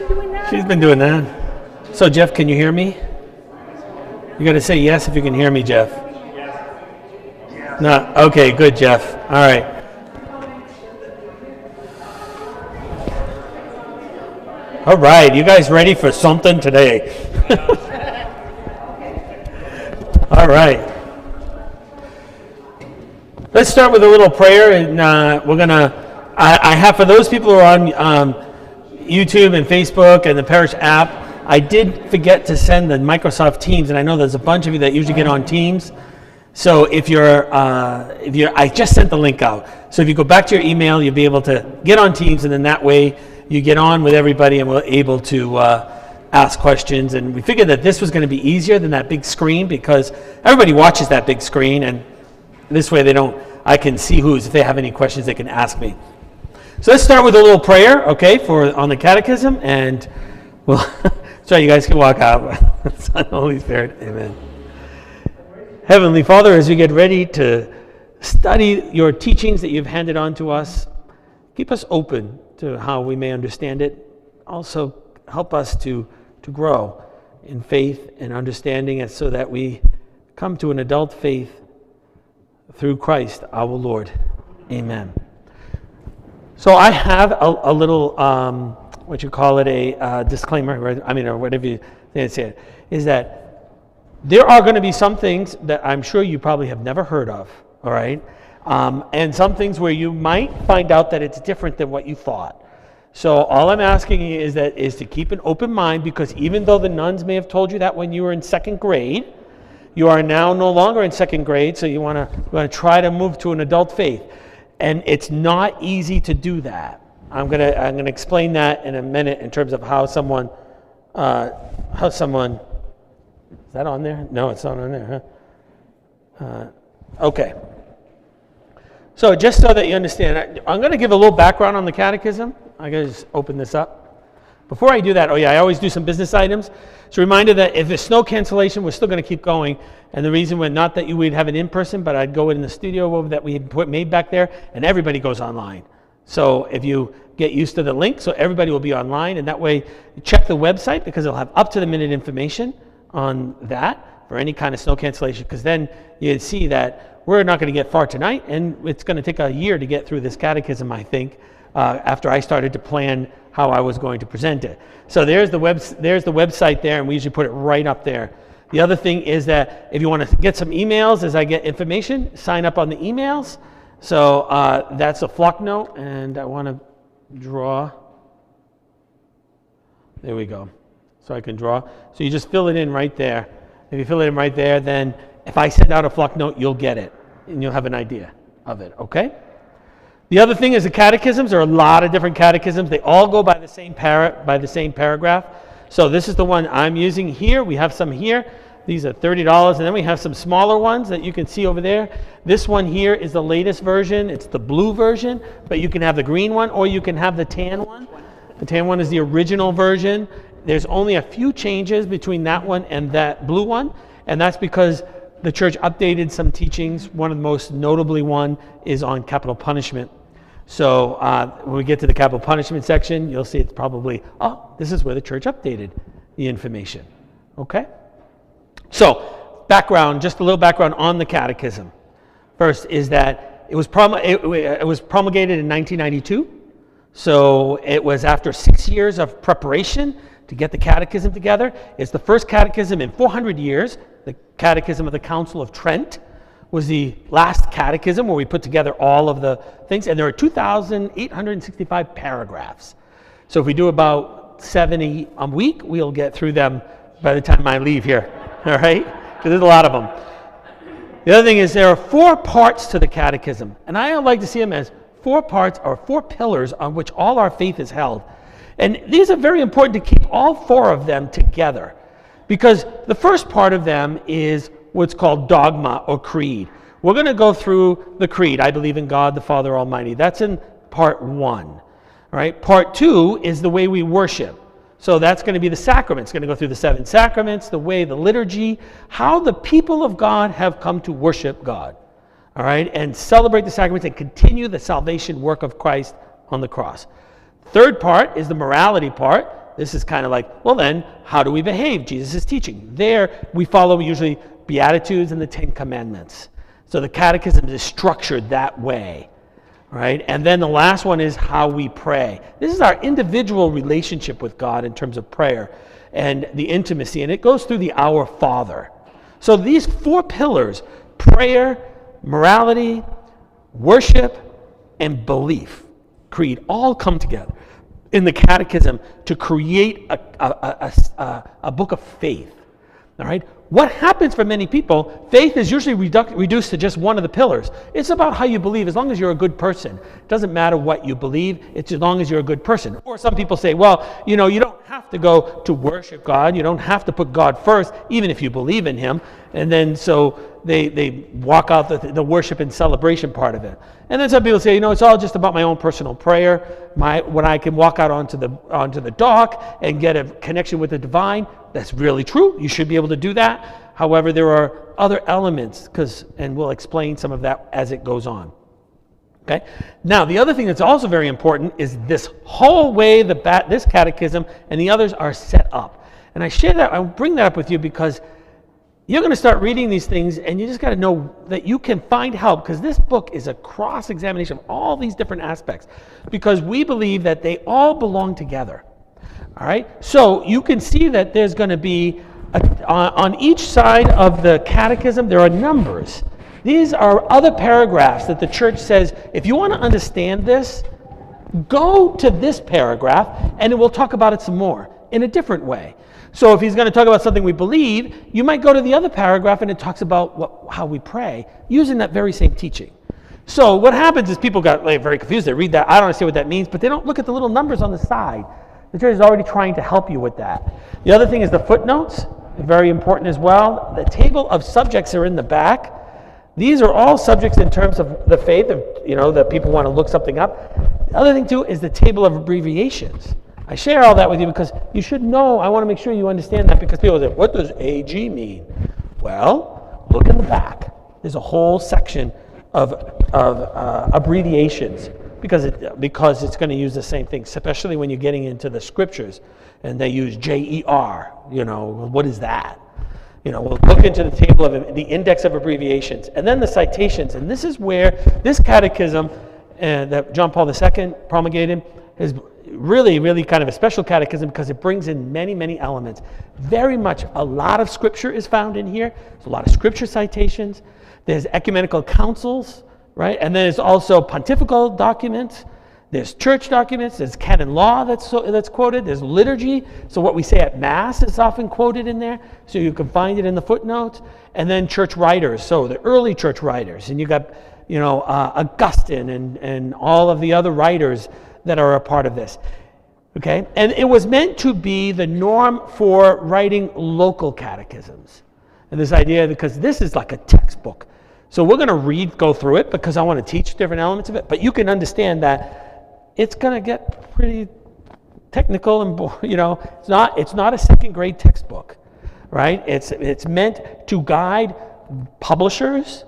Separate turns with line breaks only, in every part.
been doing that?
She's been doing that. So, Jeff, can you hear me? You got to say yes if you can hear me, Jeff. Yes. No. Okay, good, Jeff. All right. All right, you guys ready for something today? All right. Let's start with a little prayer, and we're gonna. I have, for those people who are on YouTube and Facebook and the Parish app, I did forget to send the Microsoft Teams, and I know there's a bunch of you that usually get on Teams. So if you're, I just sent the link out. So if you go back to your email, you'll be able to get on Teams, and then that way you get on with everybody, and we're able to ask questions. And we figured that this was going to be easier than that big screen because everybody watches that big screen, and this way I can see if they have any questions, they can ask me. So let's start with a little prayer, okay, on the Catechism, and so you guys can walk out. Son, Holy Spirit, amen. Heavenly Father, as we get ready to study your teachings that you've handed on to us, keep us open to how we may understand it. Also, help us to grow in faith and understanding it so that we come to an adult faith through Christ our Lord. Amen. So I have a little, a disclaimer, or whatever you say it, is that there are going to be some things that I'm sure you probably have never heard of, all right? And some things where you might find out that it's different than what you thought. So all I'm asking you is to keep an open mind, because even though the nuns may have told you that when you were in second grade, you are now no longer in second grade, so you want to try to move to an adult faith. And it's not easy to do that. I'm gonna explain that in a minute in terms of how someone is that on there? No, it's not on there, huh? Okay. So just so that you understand, I'm going to give a little background on the Catechism. I'm going to just open this up. Before I do that, I always do some business items. It's a reminder that if there's snow cancellation, we're still going to keep going. And the reason not that we'd have it in person, but I'd go in the studio that we made back there, and everybody goes online. So if you get used to the link, so everybody will be online, and that way you check the website, because it'll have up-to-the-minute information on that for any kind of snow cancellation, because then you'd see that we're not going to get far tonight, and it's going to take a year to get through this Catechism, I think, after I started to plan how I was going to present it. So there's the website there, and we usually put it right up there. The other thing is that if you want to get some emails as I get information, sign up on the emails. So that's a flock note, and I want to draw. There we go. So I can draw. So you just fill it in right there. If you fill it in right there, then if I send out a flock note, you'll get it, and you'll have an idea of it, okay? The other thing is the catechisms. There are a lot of different catechisms. They all go by the same paragraph. So this is the one I'm using here. We have some here. These are $30, and then we have some smaller ones that you can see over there. This one here is the latest version. It's the blue version, but you can have the green one, or you can have the tan one. The tan one is the original version. There's only a few changes between that one and that blue one, and that's because the church updated some teachings. One of the most notably one is on capital punishment. So when we get to the capital punishment section, you'll see it's probably, this is where the church updated the information. Okay? So background, just a little background on the Catechism. First is that it was promulgated in 1992. So it was after 6 years of preparation to get the Catechism together. It's the first Catechism in 400 years. The Catechism of the Council of Trent was the last catechism where we put together all of the things, and there are 2,865 paragraphs. So if we do about 70 a week, we'll get through them by the time I leave here, all right? Because there's a lot of them. The other thing is there are 4 parts to the catechism, and I like to see them as 4 parts or 4 pillars on which all our faith is held. And these are very important to keep all 4 of them together, because the first part of them is what's called dogma or creed. We're going to go through the creed. I believe in God the Father Almighty. That's in part 1. All right. Part 2 is the way we worship. So that's going to be the sacraments. It's going to go through the 7 sacraments, the way, the liturgy, how the people of God have come to worship God. All right, and celebrate the sacraments and continue the salvation work of Christ on the cross. Third part is the morality part. This is kind of like, well then, how do we behave? Jesus is teaching. There, we follow usually Beatitudes and the Ten Commandments. So the Catechism is structured that way, right? And then the last one is how we pray. This is our individual relationship with God in terms of prayer and the intimacy, and it goes through the Our Father. So these 4 pillars, prayer, morality, worship, and belief, creed, all come together in the Catechism to create a book of faith. All right? What happens for many people, faith is usually reduced to just one of the pillars. It's about how you believe, as long as you're a good person. It doesn't matter what you believe, it's as long as you're a good person. Or some people say, well, you don't have to go to worship God, you don't have to put God first, even if you believe in Him. And then so they walk out the worship and celebration part of it. And then some people say, it's all just about my own personal prayer, when I can walk out onto the dock and get a connection with the divine. That's really true. You should be able to do that. However, there are other elements, and we'll explain some of that as it goes on. Okay. Now, the other thing that's also very important is this whole way this catechism and the others are set up. And I bring that up with you because you're going to start reading these things, and you just got to know that you can find help, because this book is a cross-examination of all these different aspects, because we believe that they all belong together. All right? So you can see that there's going to be, on each side of the catechism, there are numbers. These are other paragraphs that the church says, if you want to understand this, go to this paragraph, and it will talk about it some more in a different way. So if he's going to talk about something we believe, you might go to the other paragraph and it talks about how we pray, using that very same teaching. So what happens is people got very confused. They read that, I don't understand what that means, but they don't look at the little numbers on the side. The church is already trying to help you with that. The other thing is the footnotes, very important as well. The table of subjects are in the back. These are all subjects in terms of the faith, that people want to look something up. The other thing too is the table of abbreviations. I share all that with you because you should know. I want to make sure you understand that, because people say, what does AG mean? Well, look in the back. There's a whole section of abbreviations because it's going to use the same thing, especially when you're getting into the scriptures and they use JER. What is that? We'll look into the table of the index of abbreviations and then the citations. And this is where this catechism that John Paul II promulgated is really, really kind of a special catechism, because it brings in many, many elements. Very much a lot of scripture is found in here. There's a lot of scripture citations. There's ecumenical councils, right? And then there's also pontifical documents. There's church documents. There's canon law that's quoted. There's liturgy. So what we say at Mass is often quoted in there. So you can find it in the footnotes. And then church writers. So the early church writers. And you got, Augustine and all of the other writers that are a part of this. Okay? And it was meant to be the norm for writing local catechisms. And this idea, because this is like a textbook. So we're going to go through it because I want to teach different elements of it. But you can understand that it's going to get pretty technical and, it's not a second grade textbook, right? It's meant to guide publishers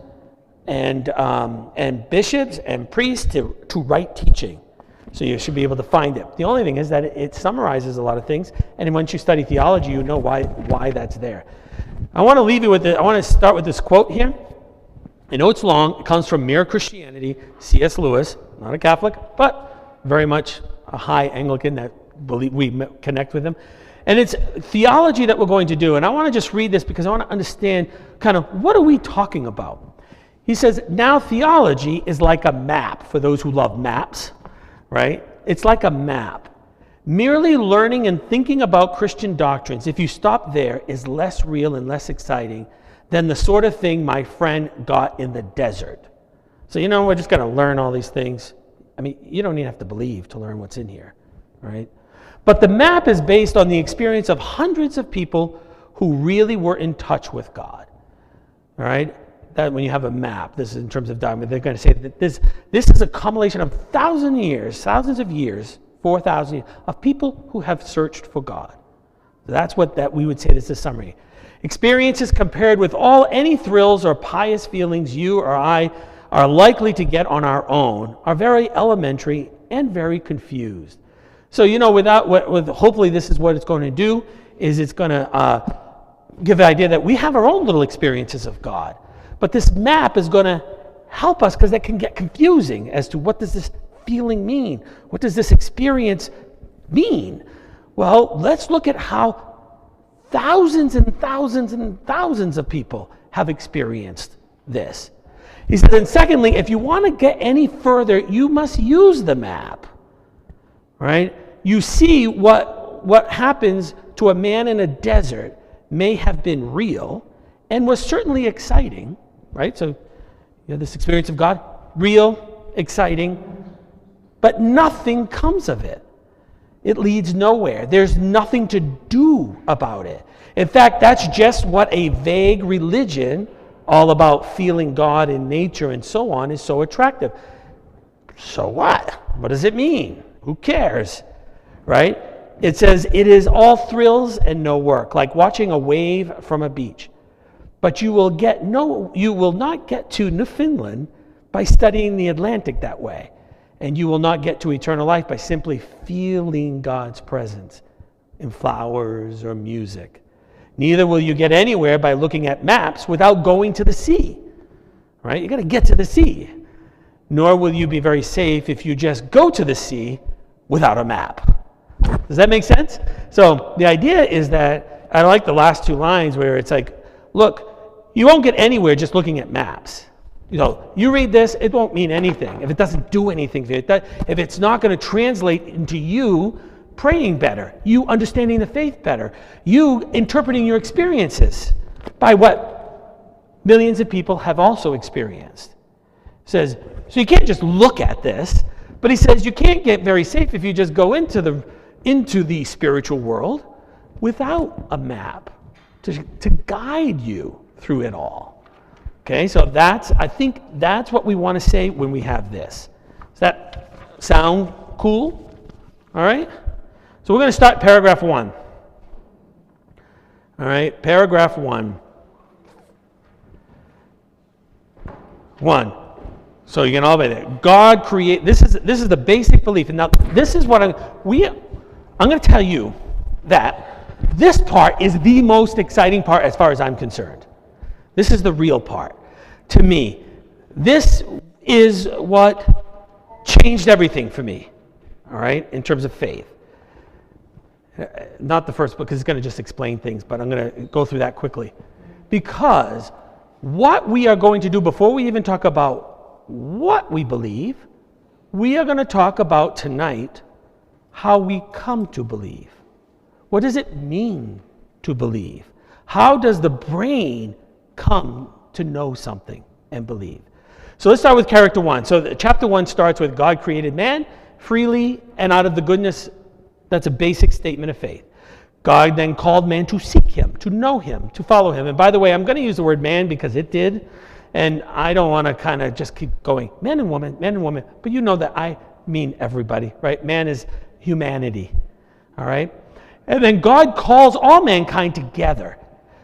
and bishops and priests to right teaching. So you should be able to find it. The only thing is that it summarizes a lot of things, and once you study theology, you know why that's there. I want to leave you with it. I want to start with this quote here. I know it's long. It comes from Mere Christianity, C.S. Lewis, not a Catholic, but very much a high Anglican that we connect with him. And it's theology that we're going to do. And I want to just read this because I want to understand kind of what are we talking about. He says, now theology is like a map for those who love maps. Right? It's like a map. Merely learning and thinking about Christian doctrines, if you stop there, is less real and less exciting than the sort of thing my friend got in the desert. So, we're just going to learn all these things. I mean, you don't even have to believe to learn what's in here, right? But the map is based on the experience of hundreds of people who really were in touch with God, all right? That when you have a map, this is in terms of dogma, they're going to say that this is a culmination of thousands of years, 4,000 years, of people who have searched for God. So that's what we would say this is a summary. Experiences compared with any thrills or pious feelings you or I are likely to get on our own are very elementary and very confused. So, hopefully this is what it's going to do, is it's going to give the idea that we have our own little experiences of God. But this map is going to help us, because that can get confusing as to what does this feeling mean? What does this experience mean? Well, let's look at how thousands and thousands and thousands of people have experienced this. He says, and secondly, if you want to get any further, you must use the map, right? You see what happens to a man in a desert may have been real and was certainly exciting, right? So you have this experience of God, real, exciting, but nothing comes of it. It leads nowhere. There's nothing to do about it. In fact, that's just what a vague religion, all about feeling God in nature and so on, is so attractive. So what? What does it mean? Who cares? Right? It says it is all thrills and no work, like watching a wave from a beach. But you will not get to Newfoundland by studying the Atlantic that way. And you will not get to eternal life by simply feeling God's presence in flowers or music. Neither will you get anywhere by looking at maps without going to the sea. Right? You got to get to the sea. Nor will you be very safe if you just go to the sea without a map. Does that make sense? So the idea is that, I like the last two lines where it's like, look, you won't get anywhere just looking at maps. You read this, it won't mean anything if it doesn't do anything for you. If it's not going to translate into you praying better, you understanding the faith better, you interpreting your experiences by what millions of people have also experienced. It says, so you can't just look at this, but he says you can't get very safe if you just go into the spiritual world without a map to guide you through it all. Okay, so I think that's what we want to say when we have this. Does that sound cool? All right? So we're going to start paragraph 1. All right, paragraph 1. 1. So you can all be there. God create. This is the basic belief. And now this is what I'm going to tell you that this part is the most exciting part as far as I'm concerned. This is the real part. To me, this is what changed everything for me, all right, in terms of faith. Not the first book, because it's going to just explain things, but I'm going to go through that quickly. Because what we are going to do before we even talk about what we believe, we are going to talk about tonight how we come to believe. What does it mean to believe? How does the brain come to know something and believe? So let's start with character 1. So chapter 1 starts with God created man freely and out of the goodness. That's a basic statement of faith. God then called man to seek him, to know him, to follow him. And by the way, I'm going to use the word man because it did. And I don't want to kind of just keep going, man and woman, but you know that I mean everybody, right? Man is humanity, all right? And then God calls all mankind together.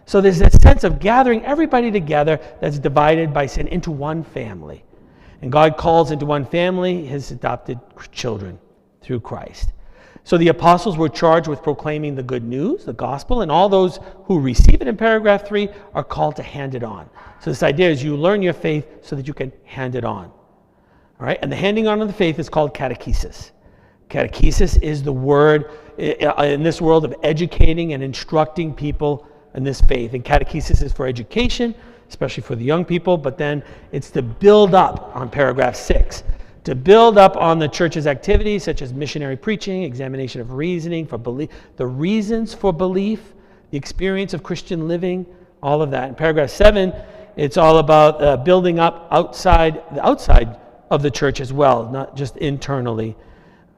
So there's a sense of gathering everybody together that's divided by sin into one family. And God calls into one family his adopted children through Christ. So the apostles were charged with proclaiming the good news, the gospel, and all those who receive it in paragraph 3 are called to hand it on. So this idea is you learn your faith so that you can hand it on. All right? And the handing on of the faith is called catechesis. Catechesis is the word in this world of educating and instructing people in this faith. And catechesis is for education, especially for the young people, but then it's to build up on paragraph 6, to build up on the church's activities such as missionary preaching, examination of reasoning for belief, the reasons for belief, the experience of Christian living, all of that. In paragraph 7, it's all about building up outside of the church as well, not just internally.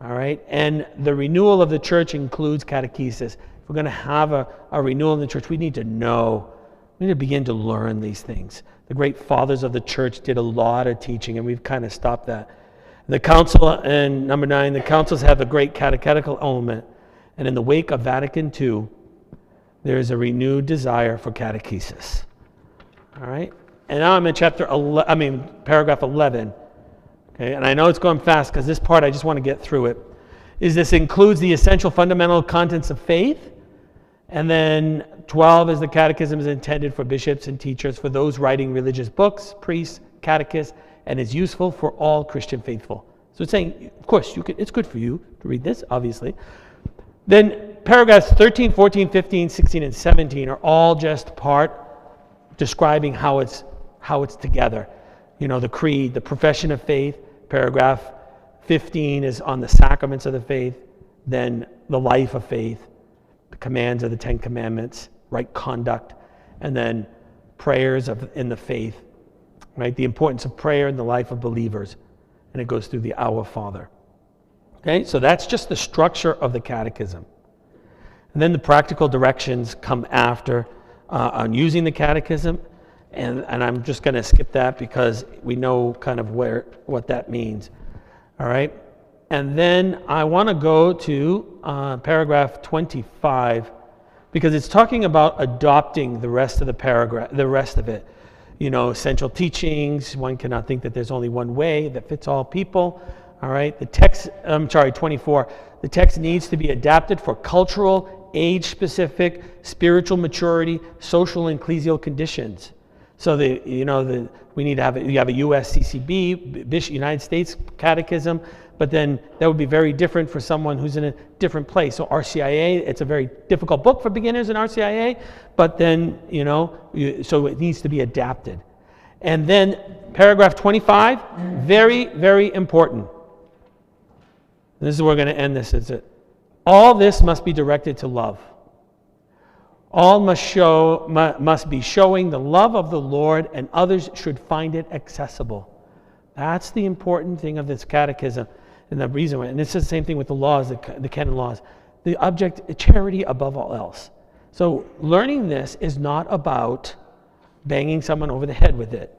All right, and the renewal of the church includes catechesis. If we're going to have a renewal in the church, we need to know. We need to begin to learn these things. The great fathers of the church did a lot of teaching, and we've kind of stopped that. The council, and number 9, the councils have a great catechetical element, and in the wake of Vatican II, there is a renewed desire for catechesis. All right, and now I'm in paragraph 11. Okay, and I know it's going fast because this part I just want to get through it. This includes the essential fundamental contents of faith. And then 12 is the catechism is intended for bishops and teachers, for those writing religious books, priests, catechists, and is useful for all Christian faithful. So it's saying, of course, it's good for you to read this, obviously. Then paragraphs 13, 14, 15, 16, and 17 are all just part describing how it's together. The creed, the profession of faith. Paragraph 15 is on the sacraments of the faith, then the life of faith, the commands of the 10 Commandments, right conduct, and then prayers in the faith, right? The importance of prayer in the life of believers. And it goes through the Our Father. Okay, so that's just the structure of the catechism. And then the practical directions come after on using the catechism. And I'm just going to skip that because we know kind of what that means. All right. And then I want to go to paragraph 25 because it's talking about adopting the rest of the paragraph, the rest of it. Essential teachings. One cannot think that there's only one way that fits all people. All right. 24. The text needs to be adapted for cultural, age-specific, spiritual maturity, social and ecclesial conditions. So we need to have you have a USCCB, United States Catechism, but then that would be very different for someone who's in a different place. So RCIA, it's a very difficult book for beginners in RCIA, but then so it needs to be adapted. And then paragraph 25, very, very important. This is where we're going to end this. All this must be directed to love. All must be showing the love of the Lord, and others should find it accessible. That's the important thing of this catechism, and the reason why. And it's the same thing with the laws, the canon laws. The object, charity above all else. So learning this is not about banging someone over the head with it,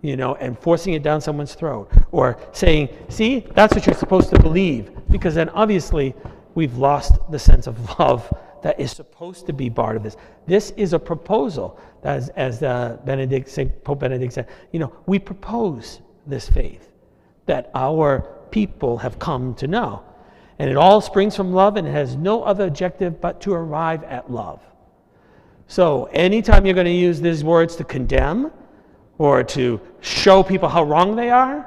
and forcing it down someone's throat, or saying, "See, that's what you're supposed to believe," because then obviously we've lost the sense of love that is supposed to be part of this. This is a proposal, as Pope Benedict said. We propose this faith that our people have come to know. And it all springs from love, and it has no other objective but to arrive at love. So anytime you're going to use these words to condemn or to show people how wrong they are,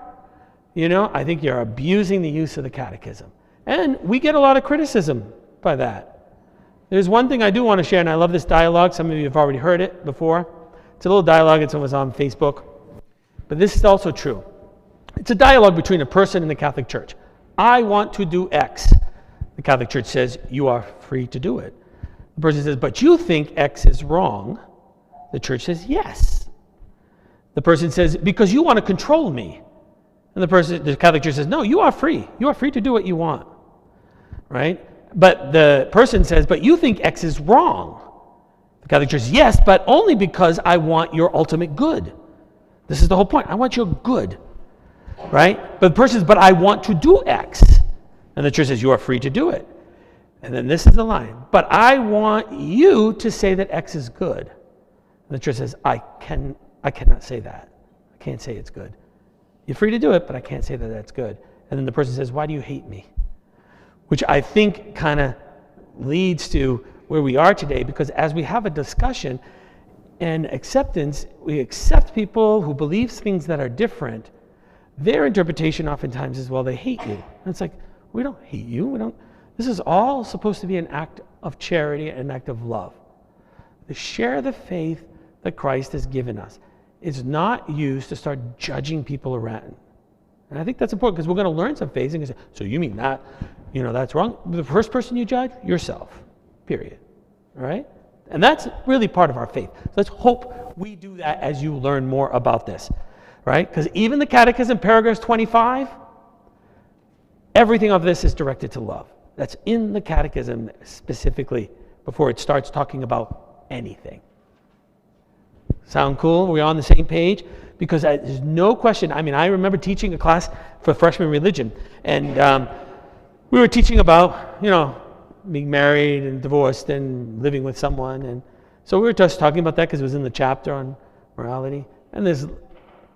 I think you're abusing the use of the catechism. And we get a lot of criticism by that. There's one thing I do want to share, and I love this dialogue. Some of you have already heard it before. It's a little dialogue, it was on Facebook. But this is also true. It's a dialogue between a person and the Catholic Church. I want to do X. The Catholic Church says, you are free to do it. The person says, but you think X is wrong. The Church says, yes. The person says, because you want to control me. And the Catholic Church says, no, you are free. You are free to do what you want. Right? But the person says, but you think X is wrong. The Catholic Church says, yes, but only because I want your ultimate good. This is the whole point. I want your good. Right? But the person says, but I want to do X. And the Church says, you are free to do it. And then this is the line. But I want you to say that X is good. And the Church says, I cannot say that. I can't say it's good. You're free to do it, but I can't say that that's good. And then the person says, why do you hate me? Which I think kind of leads to where we are today, because as we have a discussion and acceptance, we accept people who believe things that are different. Their interpretation oftentimes is, well, they hate you. And it's like, we don't hate you. This is all supposed to be an act of charity, an act of love. To share the faith that Christ has given us. It's not used to start judging people around. And I think that's important because we're going to learn some faith and say, so you mean that, that's wrong? The first person you judge? Yourself. Period. All right? And that's really part of our faith. So let's hope we do that as you learn more about this. Right? Because even the Catechism, paragraph 25, everything of this is directed to love. That's in the Catechism specifically before it starts talking about anything. Sound cool? We're on the same page? Because there's no question. I remember teaching a class for freshman religion, and we were teaching about, being married and divorced and living with someone. And so we were just talking about that because it was in the chapter on morality. And this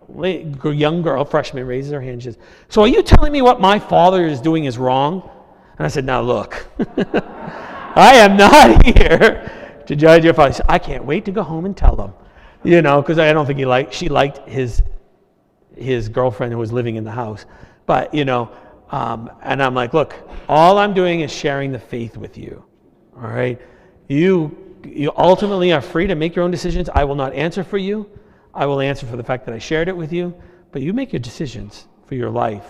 young girl, freshman, raises her hand and says, so are you telling me what my father is doing is wrong? And I said, now look, I am not here to judge your father. He said, I can't wait to go home and tell them, because I don't think she liked his girlfriend who was living in the house. But, and I'm like, look, all I'm doing is sharing the faith with you, all right? You ultimately are free to make your own decisions. I will not answer for you. I will answer for the fact that I shared it with you, but you make your decisions for your life,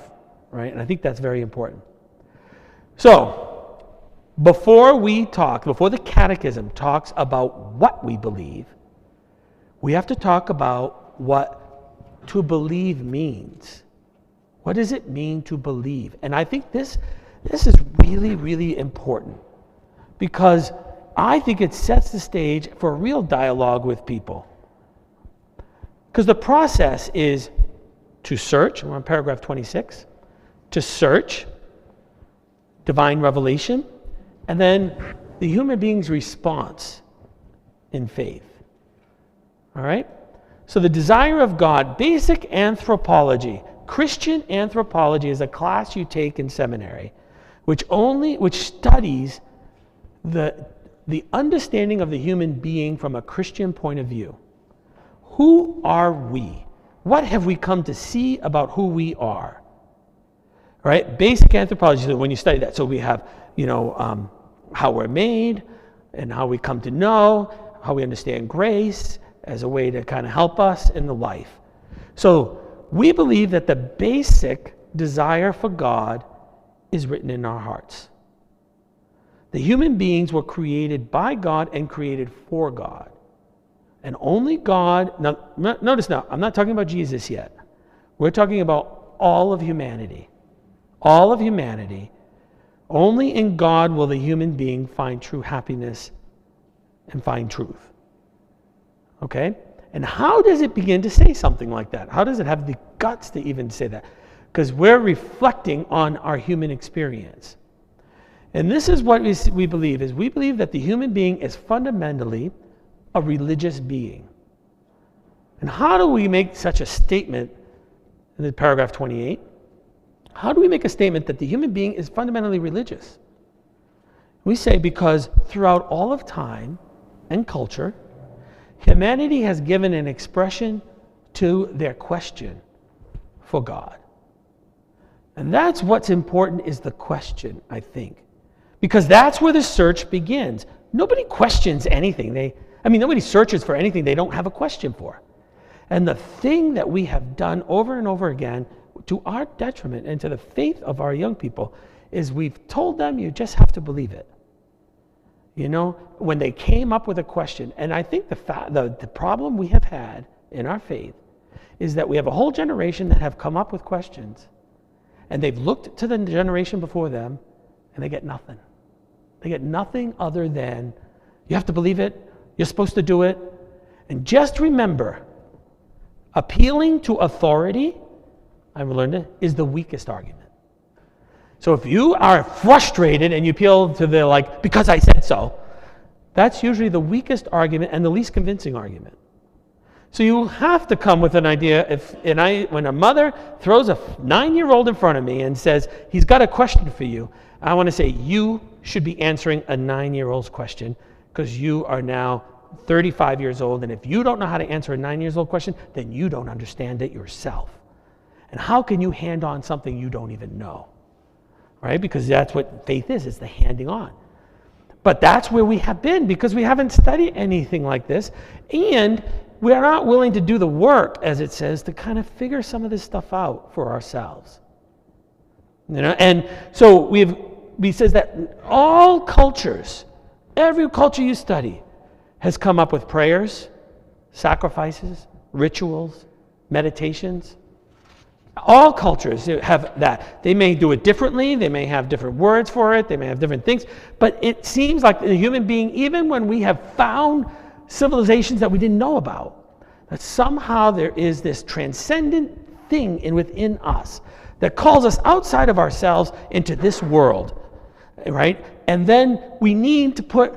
right? And I think that's very important. So, before the Catechism talks about what we believe, we have to talk about what to believe means. What does it mean to believe? And I think this is really, really important, because I think it sets the stage for a real dialogue with people. Because the process is to search, we're on paragraph 26, to search divine revelation, and then the human being's response in faith. All right? So the desire of God, basic anthropology. Christian anthropology is a class you take in seminary, which studies the understanding of the human being from a Christian point of view. Who are we? What have we come to see about who we are? All right? Basic anthropology, so when you study that, so we have, how we're made and how we come to know, how we understand grace as a way to kind of help us in the life. So we believe that the basic desire for God is written in our hearts. The human beings were created by God and created for God. And only God, now notice now, I'm not talking about Jesus yet. We're talking about all of humanity. All of humanity. Only in God will the human being find true happiness and find truth. Okay? And how does it begin to say something like that? How does it have the guts to even say that? Because we're reflecting on our human experience. And this is what we believe, is we believe that the human being is fundamentally a religious being. And how do we make such a statement in the paragraph 28? How do we make a statement that the human being is fundamentally religious? We say because throughout all of time and culture, humanity has given an expression to their question for God. And that's what's important, is the question, I think. Because that's where the search begins. Nobody questions anything. Nobody searches for anything they don't have a question for. And the thing that we have done over and over again, to our detriment and to the faith of our young people, is we've told them you just have to believe it. When they came up with a question, and I think the problem we have had in our faith is that we have a whole generation that have come up with questions, and they've looked to the generation before them, and they get nothing. They get nothing other than, you have to believe it, you're supposed to do it. And just remember, appealing to authority, I've learned it, is the weakest argument. So if you are frustrated and you appeal to the because I said so, that's usually the weakest argument and the least convincing argument. So you have to come with an idea. When a mother throws a 9-year-old in front of me and says, he's got a question for you, I want to say, you should be answering a 9-year-old's question, because you are now 35 years old, and if you don't know how to answer a 9-year-old question, then you don't understand it yourself. And how can you hand on something you don't even know? Right? Because that's what faith is, it's the handing on. But that's where we have been, because we haven't studied anything like this, and we are not willing to do the work, as it says, to kind of figure some of this stuff out for ourselves. And so we says that all cultures, every culture you study, has come up with prayers, sacrifices, rituals, meditations. All cultures have that. They may do it differently, they may have different words for it, they may have different things, but it seems like the human being, even when we have found civilizations that we didn't know about, that somehow there is this transcendent thing within us that calls us outside of ourselves into this world, right? And then we need to put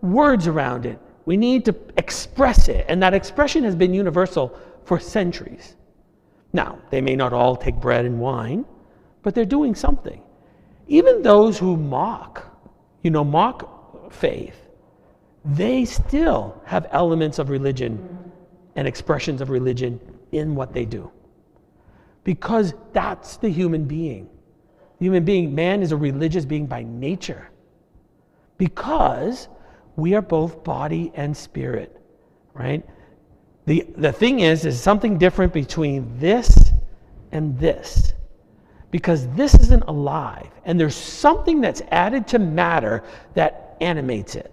words around it. We need to express it, and that expression has been universal for centuries. Now, they may not all take bread and wine, but they're doing something. even those who mock faith, they still have elements of religion and expressions of religion in what they do. Because that's the human being. The human being, man is a religious being by nature. Because we are both body and spirit, right? The thing is something different between this and this. Because this isn't alive. And there's something that's added to matter that animates it.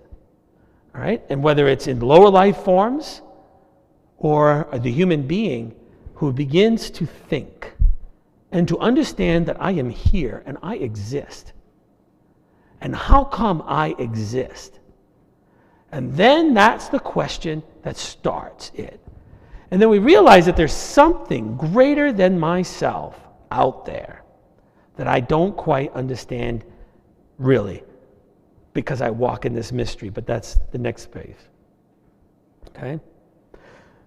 All right? And whether it's in lower life forms or the human being who begins to think and to understand that I am here and I exist. And how come I exist? And then that's the question that starts it. And then we realize that there's something greater than myself out there that I don't quite understand really, because I walk in this mystery, but that's the next phase. Okay?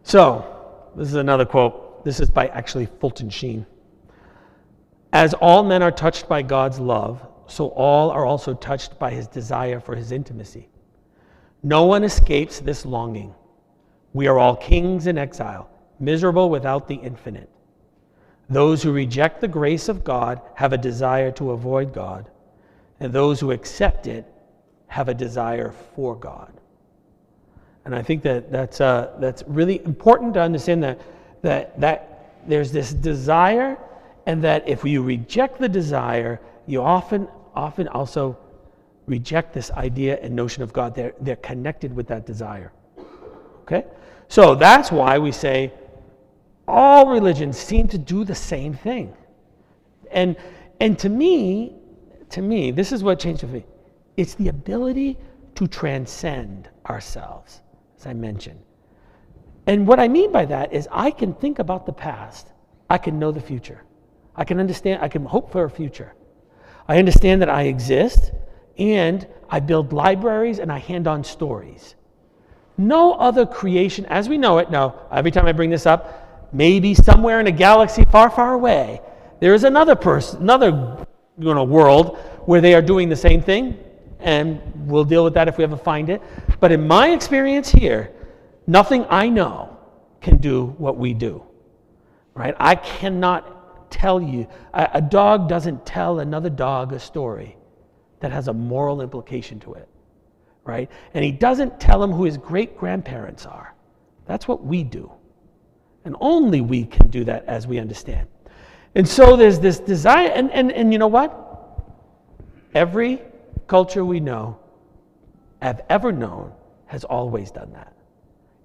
So, this is another quote. This is by actually Fulton Sheen. As all men are touched by God's love, so all are also touched by his desire for his intimacy. No one escapes this longing. We are all kings in exile, miserable without the infinite. Those who reject the grace of God have a desire to avoid God, and those who accept it have a desire for God. And I think that's really important to understand that there's this desire, and that if you reject the desire, you often also reject this idea and notion of God. They're connected with that desire. Okay? So that's why we say all religions seem to do the same thing. And to me, this is what changed with me. It's the ability to transcend ourselves, as I mentioned. And what I mean by that is I can think about the past. I can know the future. I can understand, I can hope for a future. I understand that I exist, and I build libraries and I hand on stories. No other creation, as we know it, now, every time I bring this up, maybe somewhere in a galaxy far, far away, there is another world where they are doing the same thing, and we'll deal with that if we ever find it. But in my experience here, nothing I know can do what we do, right? I cannot tell you, a dog doesn't tell another dog a story that has a moral implication to it, right? And he doesn't tell him who his great-grandparents are. That's what we do. And only we can do that as we understand. And so there's this desire, and you know what? Every culture we know, have ever known, has always done that.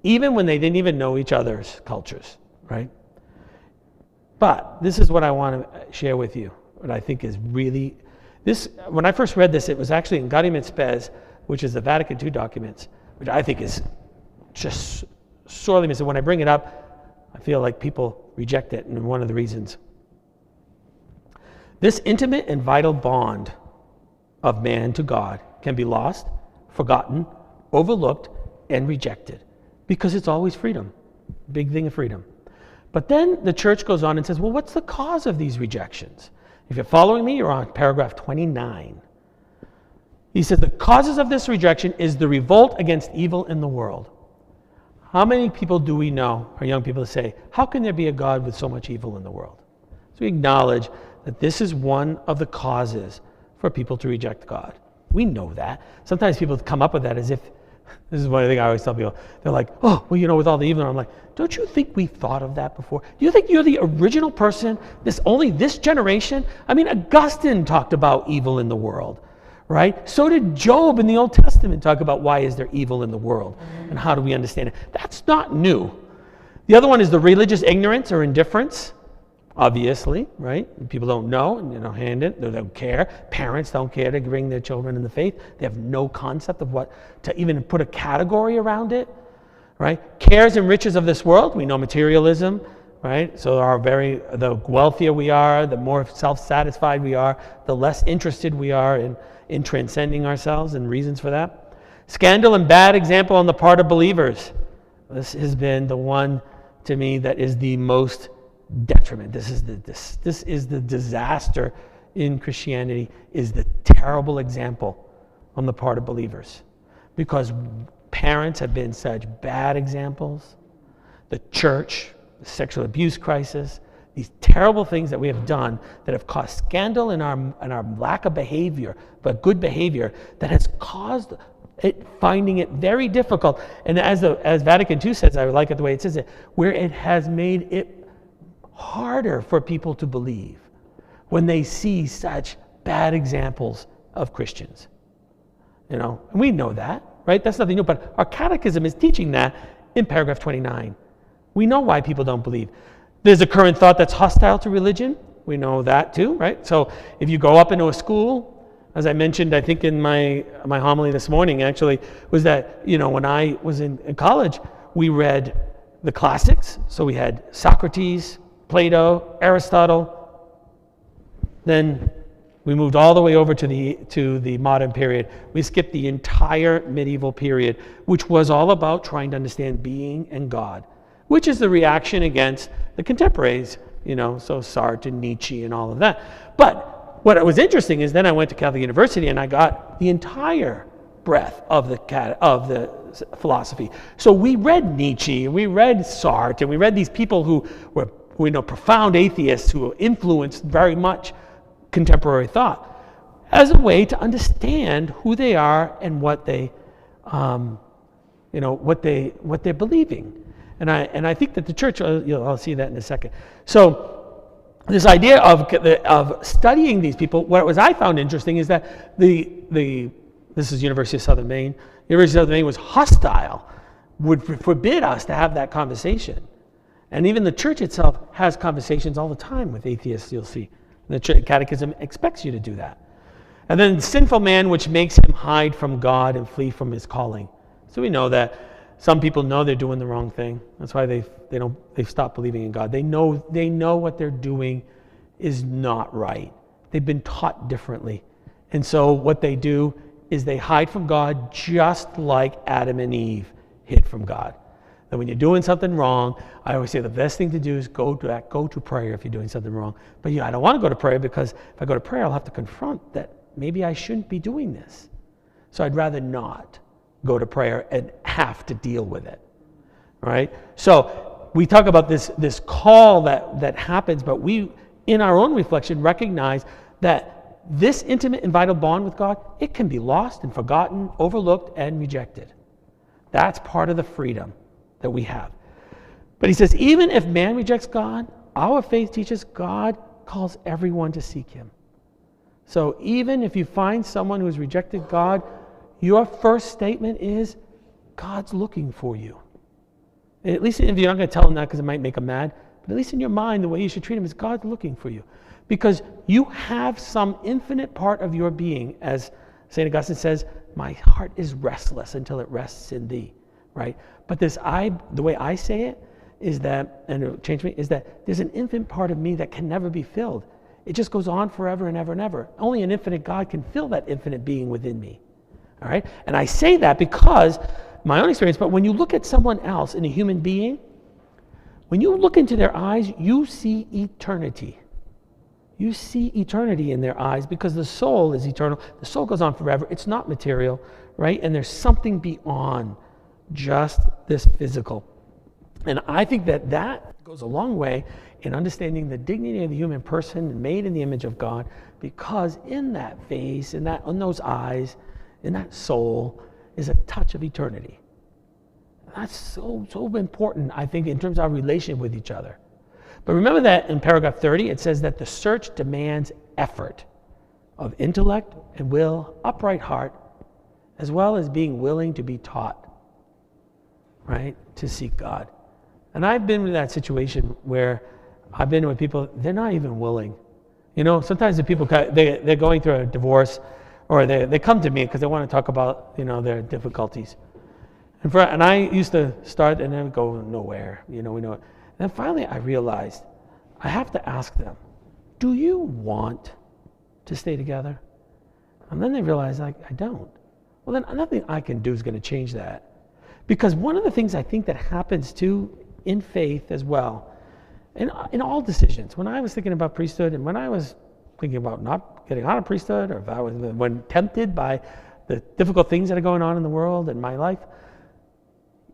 Even when they didn't even know each other's cultures, right? But this is what I want to share with you, what I think is really, when I first read this, it was actually in Gaudium et Spes, which is the Vatican II documents, which I think is just sorely missing. When I bring it up, I feel like people reject it, and one of the reasons. This intimate and vital bond of man to God can be lost, forgotten, overlooked, and rejected, because it's always freedom. Big thing of freedom. But then the church goes on and says, well, what's the cause of these rejections? If you're following me, you're on paragraph 29. He says, the causes of this rejection is the revolt against evil in the world. How many people do we know, our young people, say, how can there be a God with so much evil in the world? So we acknowledge that this is one of the causes for people to reject God. We know that. Sometimes people come up with that as if, this is one thing I always tell people, they're like, oh, well, with all the evil, I'm like, don't you think we've thought of that before? Do you think you're the original person, only this generation? I mean, Augustine talked about evil in the world, right? So did Job in the Old Testament talk about why is there evil in the world and how do we understand it. That's not new. The other one is the religious ignorance or indifference, obviously, right? People don't know, and they don't care. Parents don't care to bring their children in the faith. They have no concept of what, to even put a category around it, right? Cares and riches of this world, we know materialism, right? So the wealthier we are, the more self-satisfied we are, the less interested we are in transcending ourselves, and reasons for that. Scandal and bad example on the part of believers. This has been the one, to me, that is the most detriment. This is the disaster in Christianity is the terrible example on the part of believers. Because parents have been such bad examples. The church, the sexual abuse crisis, these terrible things that we have done that have caused scandal in our lack of behavior, but good behavior, that has caused it, finding it very difficult. And as Vatican II says, I like it the way it says it, where it has made it harder for people to believe when they see such bad examples of Christians. You know, and we know that, right? That's nothing new, but our catechism is teaching that in paragraph 29. We know why people don't believe. There's a current thought that's hostile to religion. We know that too, right? So if you go up into a school, as I mentioned, I think in my homily this morning actually, was that, you know, when I was in college, we read the classics. So we had Socrates, Plato, Aristotle. Then we moved all the way over to the modern period. We skipped the entire medieval period, which was all about trying to understand being and God, which is the reaction against the contemporaries, you know, so Sartre and Nietzsche and all of that. But what was interesting is then I went to Catholic University and I got the entire breadth of the philosophy. So we read Nietzsche, and we read Sartre, and we read these people who were, you know, profound atheists who influenced very much contemporary thought as a way to understand who they are and what they, you know, what they're believing. And I think that the church, I'll see that in a second. So this idea of studying these people, what I found interesting is that this is University of Southern Maine. University of Southern Maine was hostile, would forbid us to have that conversation. And even the church itself has conversations all the time with atheists, you'll see. The Catechism expects you to do that. And then sinful man, which makes him hide from God and flee from his calling. So we know that some people know they're doing the wrong thing. That's why they've stopped believing in God. They know what they're doing is not right. They've been taught differently. And so what they do is they hide from God just like Adam and Eve hid from God. That when you're doing something wrong, I always say the best thing to do is go to prayer if you're doing something wrong. But I don't want to go to prayer because if I go to prayer, I'll have to confront that maybe I shouldn't be doing this. So I'd rather not go to prayer and have to deal with it. All right? So we talk about this call that happens, but we, in our own reflection, recognize that this intimate and vital bond with God, it can be lost and forgotten, overlooked, and rejected. That's part of the freedom that we have. But he says, even if man rejects God, our faith teaches God calls everyone to seek him. So even if you find someone who has rejected God, your first statement is, God's looking for you. At least if you're not going to tell him that because it might make him mad, but at least in your mind, the way you should treat him is God's looking for you. Because you have some infinite part of your being, as St. Augustine says, my heart is restless until it rests in thee. Right? But the way I say it is that, and it changed me, is that there's an infinite part of me that can never be filled. It just goes on forever and ever and ever. Only an infinite God can fill that infinite being within me. All right? And I say that because my own experience, but when you look at someone else in a human being, when you look into their eyes, you see eternity. You see eternity in their eyes because the soul is eternal. The soul goes on forever. It's not material, right? And there's something beyond just this physical. And I think that goes a long way in understanding the dignity of the human person made in the image of God, because in that face, in those eyes, in that soul is a touch of eternity. That's so important, I think, in terms of our relationship with each other. But remember that in paragraph 30, it says that the search demands effort of intellect and will, upright heart, as well as being willing to be taught. Right, to seek God. And I've been in that situation where I've been with people, they're not even willing. You know, sometimes the people, they're going through a divorce, or they come to me because they want to talk about, you know, their difficulties. And I used to start and then go nowhere, you know, we know it. And then finally I realized I have to ask them, do you want to stay together? And then they realize, like, I don't. Well, then nothing I can do is going to change that. Because one of the things I think that happens too in faith as well, in all decisions, when I was thinking about priesthood and when I was thinking about not getting on a priesthood, or if I was, when tempted by the difficult things that are going on in the world and my life,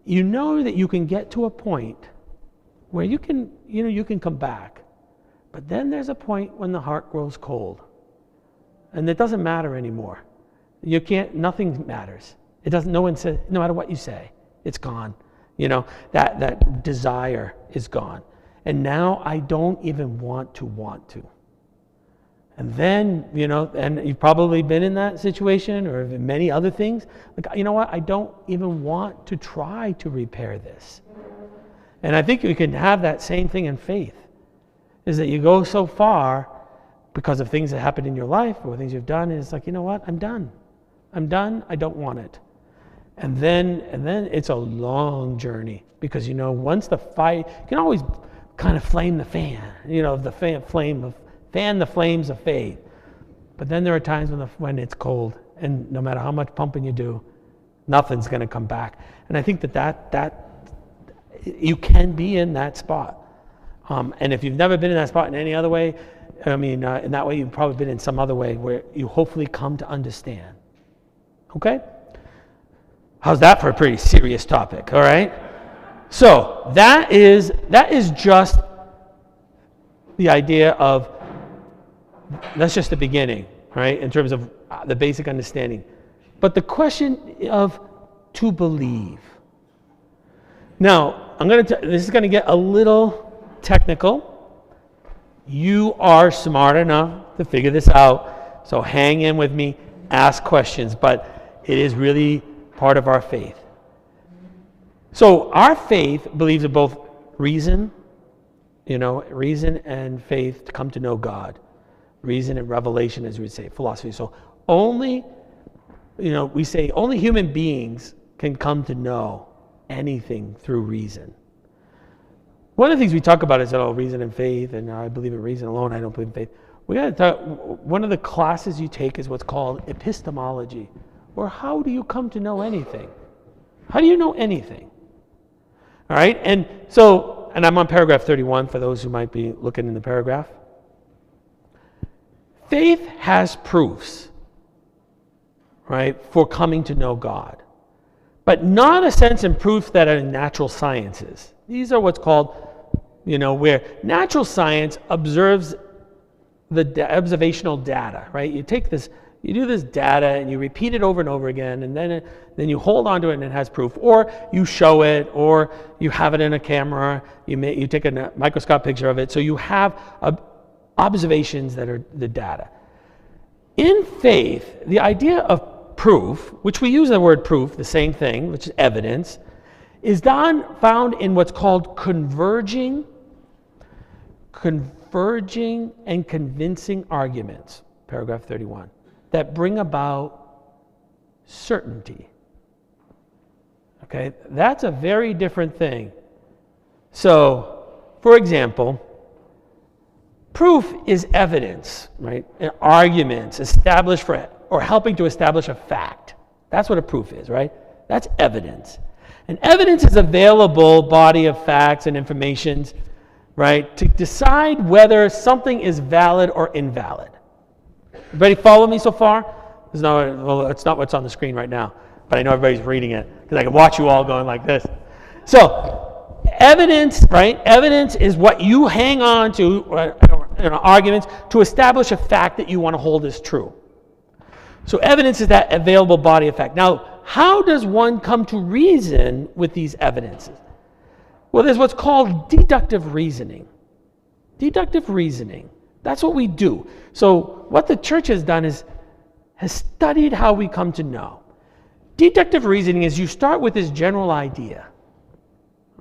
you know that you can get to a point where you can come back. But then there's a point when the heart grows cold. And it doesn't matter anymore. Nothing matters. It doesn't, no one says, no matter what you say, it's gone. That desire is gone. And now I don't even want to. And then, and you've probably been in that situation or many other things. Like, you know what? I don't even want to try to repair this. And I think you can have that same thing in faith, is that you go so far because of things that happened in your life or things you've done, and it's like, you know what? I'm done. I don't want it. And then it's a long journey, because once the fight, you can always kind of flame the fan, fan the flames of faith. But then there are times when it's cold, and no matter how much pumping you do, nothing's going to come back. And I think that you can be in that spot. And if you've never been in that spot in any other way, in that way you've probably been in some other way where you hopefully come to understand. Okay? How's that for a pretty serious topic, all right? So that is just the idea of, that's just the beginning, right? In terms of the basic understanding. But the question of to believe. Now, this is going to get a little technical. You are smart enough to figure this out, so hang in with me, ask questions, but it is really part of our faith. So our faith believes in both reason and faith to come to know God. Reason and revelation, as we would say, philosophy. So we say only human beings can come to know anything through reason. One of the things we talk about is reason and faith, and I believe in reason alone, I don't believe in faith. We got to talk. One of the classes you take is what's called epistemology, or how do you come to know anything? How do you know anything? All right, and I'm on paragraph 31 for those who might be looking in the paragraph. Faith has proofs, right, for coming to know God, but not a sense in proof that are in natural sciences. These are what's called, where natural science observes the observational data, right? You do this data and you repeat it over and over again, and then you hold on to it and it has proof, or you show it, or you have it in a camera, you take a microscope picture of it, so you have observations that are the data. In faith, the idea of proof, which we use the word proof, the same thing, which is evidence, is found in what's called converging and convincing arguments, paragraph 31, that bring about certainty. Okay, that's a very different thing. So, for example, proof is evidence, right? Arguments established or helping to establish a fact. That's what a proof is, right? That's evidence. And evidence is available body of facts and information, right, to decide whether something is valid or invalid. Everybody follow me so far? It's not what's on the screen right now, but I know everybody's reading it because I can watch you all going like this. So, evidence, right? Evidence is what you hang on to in arguments to establish a fact that you want to hold as true. So evidence is that available body of fact. Now, how does one come to reason with these evidences? Well, there's what's called deductive reasoning. Deductive reasoning. That's what we do. So what the church has done is has studied how we come to know. Deductive reasoning is you start with this general idea,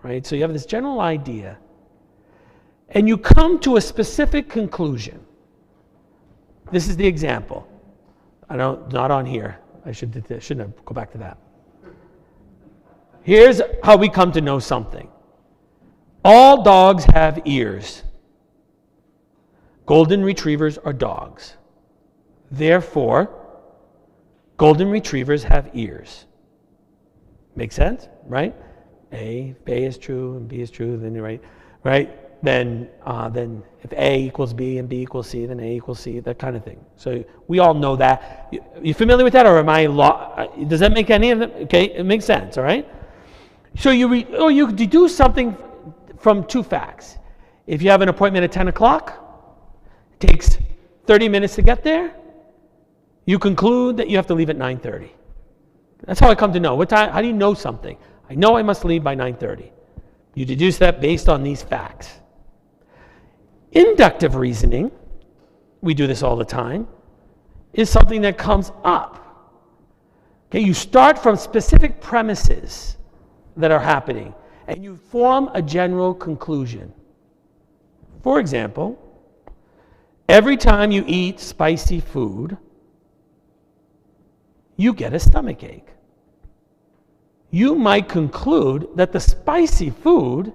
right? So you have this general idea, and you come to a specific conclusion. This is the example. Not on here. I shouldn't have go back to that. Here's how we come to know something. All dogs have ears. Golden retrievers are dogs. Therefore, golden retrievers have ears. Make sense? Right? A is true and B is true, then you're right. then if A equals B and B equals C, then A equals C, that kind of thing. So we all know that. You familiar with that, or does that make any of it? Okay, it makes sense, all right? So you deduce something from two facts. If you have an appointment at 10 o'clock, it takes 30 minutes to get there, you conclude that you have to leave at 9:30. That's how I come to know. How do you know something? I know I must leave by 9:30. You deduce that based on these facts. Inductive reasoning, we do this all the time, is something that comes up. Okay, you start from specific premises that are happening, and you form a general conclusion. For example, every time you eat spicy food, you get a stomach ache. You might conclude that the spicy food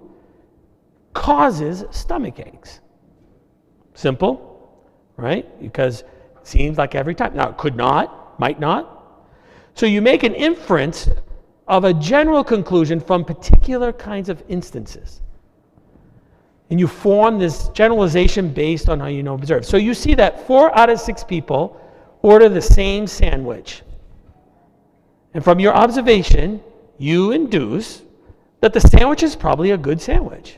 causes stomach aches. Simple, right? Because it seems like every time. Now, it could not, might not. So you make an inference of a general conclusion from particular kinds of instances. And you form this generalization based on how you know observe. So you see that 4 out of 6 people order the same sandwich. And from your observation, you induce that the sandwich is probably a good sandwich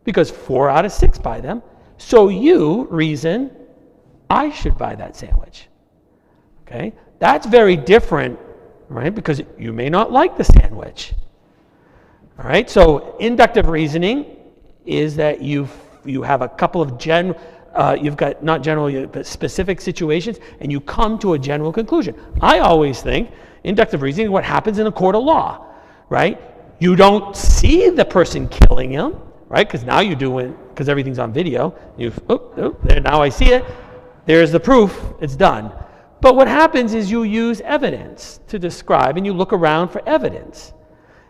because 4 out of 6 buy them. So you reason, I should buy that sandwich. Okay? That's very different, right? Because you may not like the sandwich. All right? So inductive reasoning is that you have a couple of you've got not general but specific situations, and you come to a general conclusion. I always think inductive reasoning is what happens in a court of law, right? You don't see the person killing him, right? Because now you do it because everything's on video. There, now I see it. There's the proof. It's done. But what happens is you use evidence to describe, and you look around for evidence.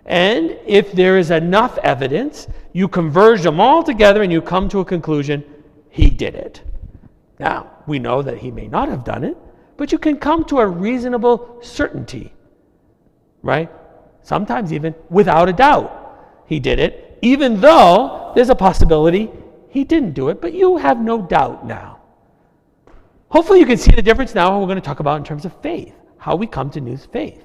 And if there is enough evidence, you converge them all together and you come to a conclusion, he did it. Now, we know that he may not have done it, but you can come to a reasonable certainty, right? Sometimes even without a doubt, he did it, even though there's a possibility he didn't do it, but you have no doubt now. Hopefully you can see the difference now, what we're going to talk about in terms of faith, how we come to new faith.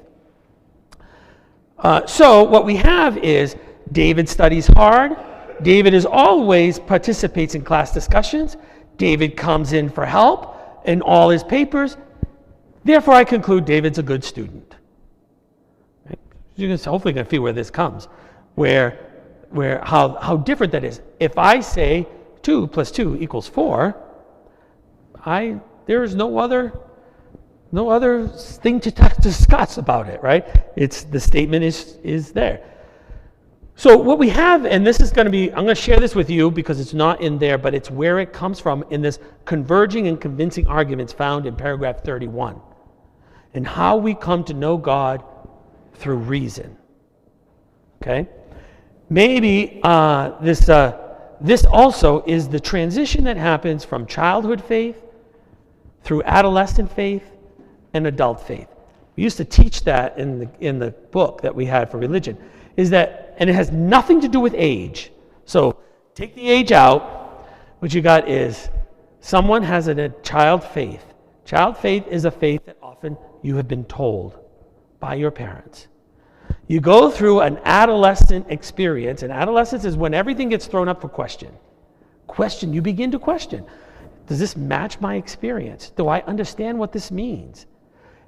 So what we have is David studies hard. David always participates in class discussions. David comes in for help in all his papers. Therefore, I conclude David's a good student. Right? You're hopefully going to feel where this comes, how different that is. If I say 2 plus 2 equals 4, there is no other thing to discuss about it, right? The statement is there. So what we have, and this is going to be, I'm going to share this with you because it's not in there, but it's where it comes from in this converging and convincing arguments found in paragraph 31, and how we come to know God through reason. Okay? Maybe this also is the transition that happens from childhood faith through adolescent faith and adult faith. We used to teach that in the book that we had for religion, and it has nothing to do with age. So take the age out. What you got is someone has a child faith. Child faith is a faith that often you have been told by your parents. You go through an adolescent experience, and adolescence is when everything gets thrown up for question. You begin to question. Does this match my experience? Do I understand what this means?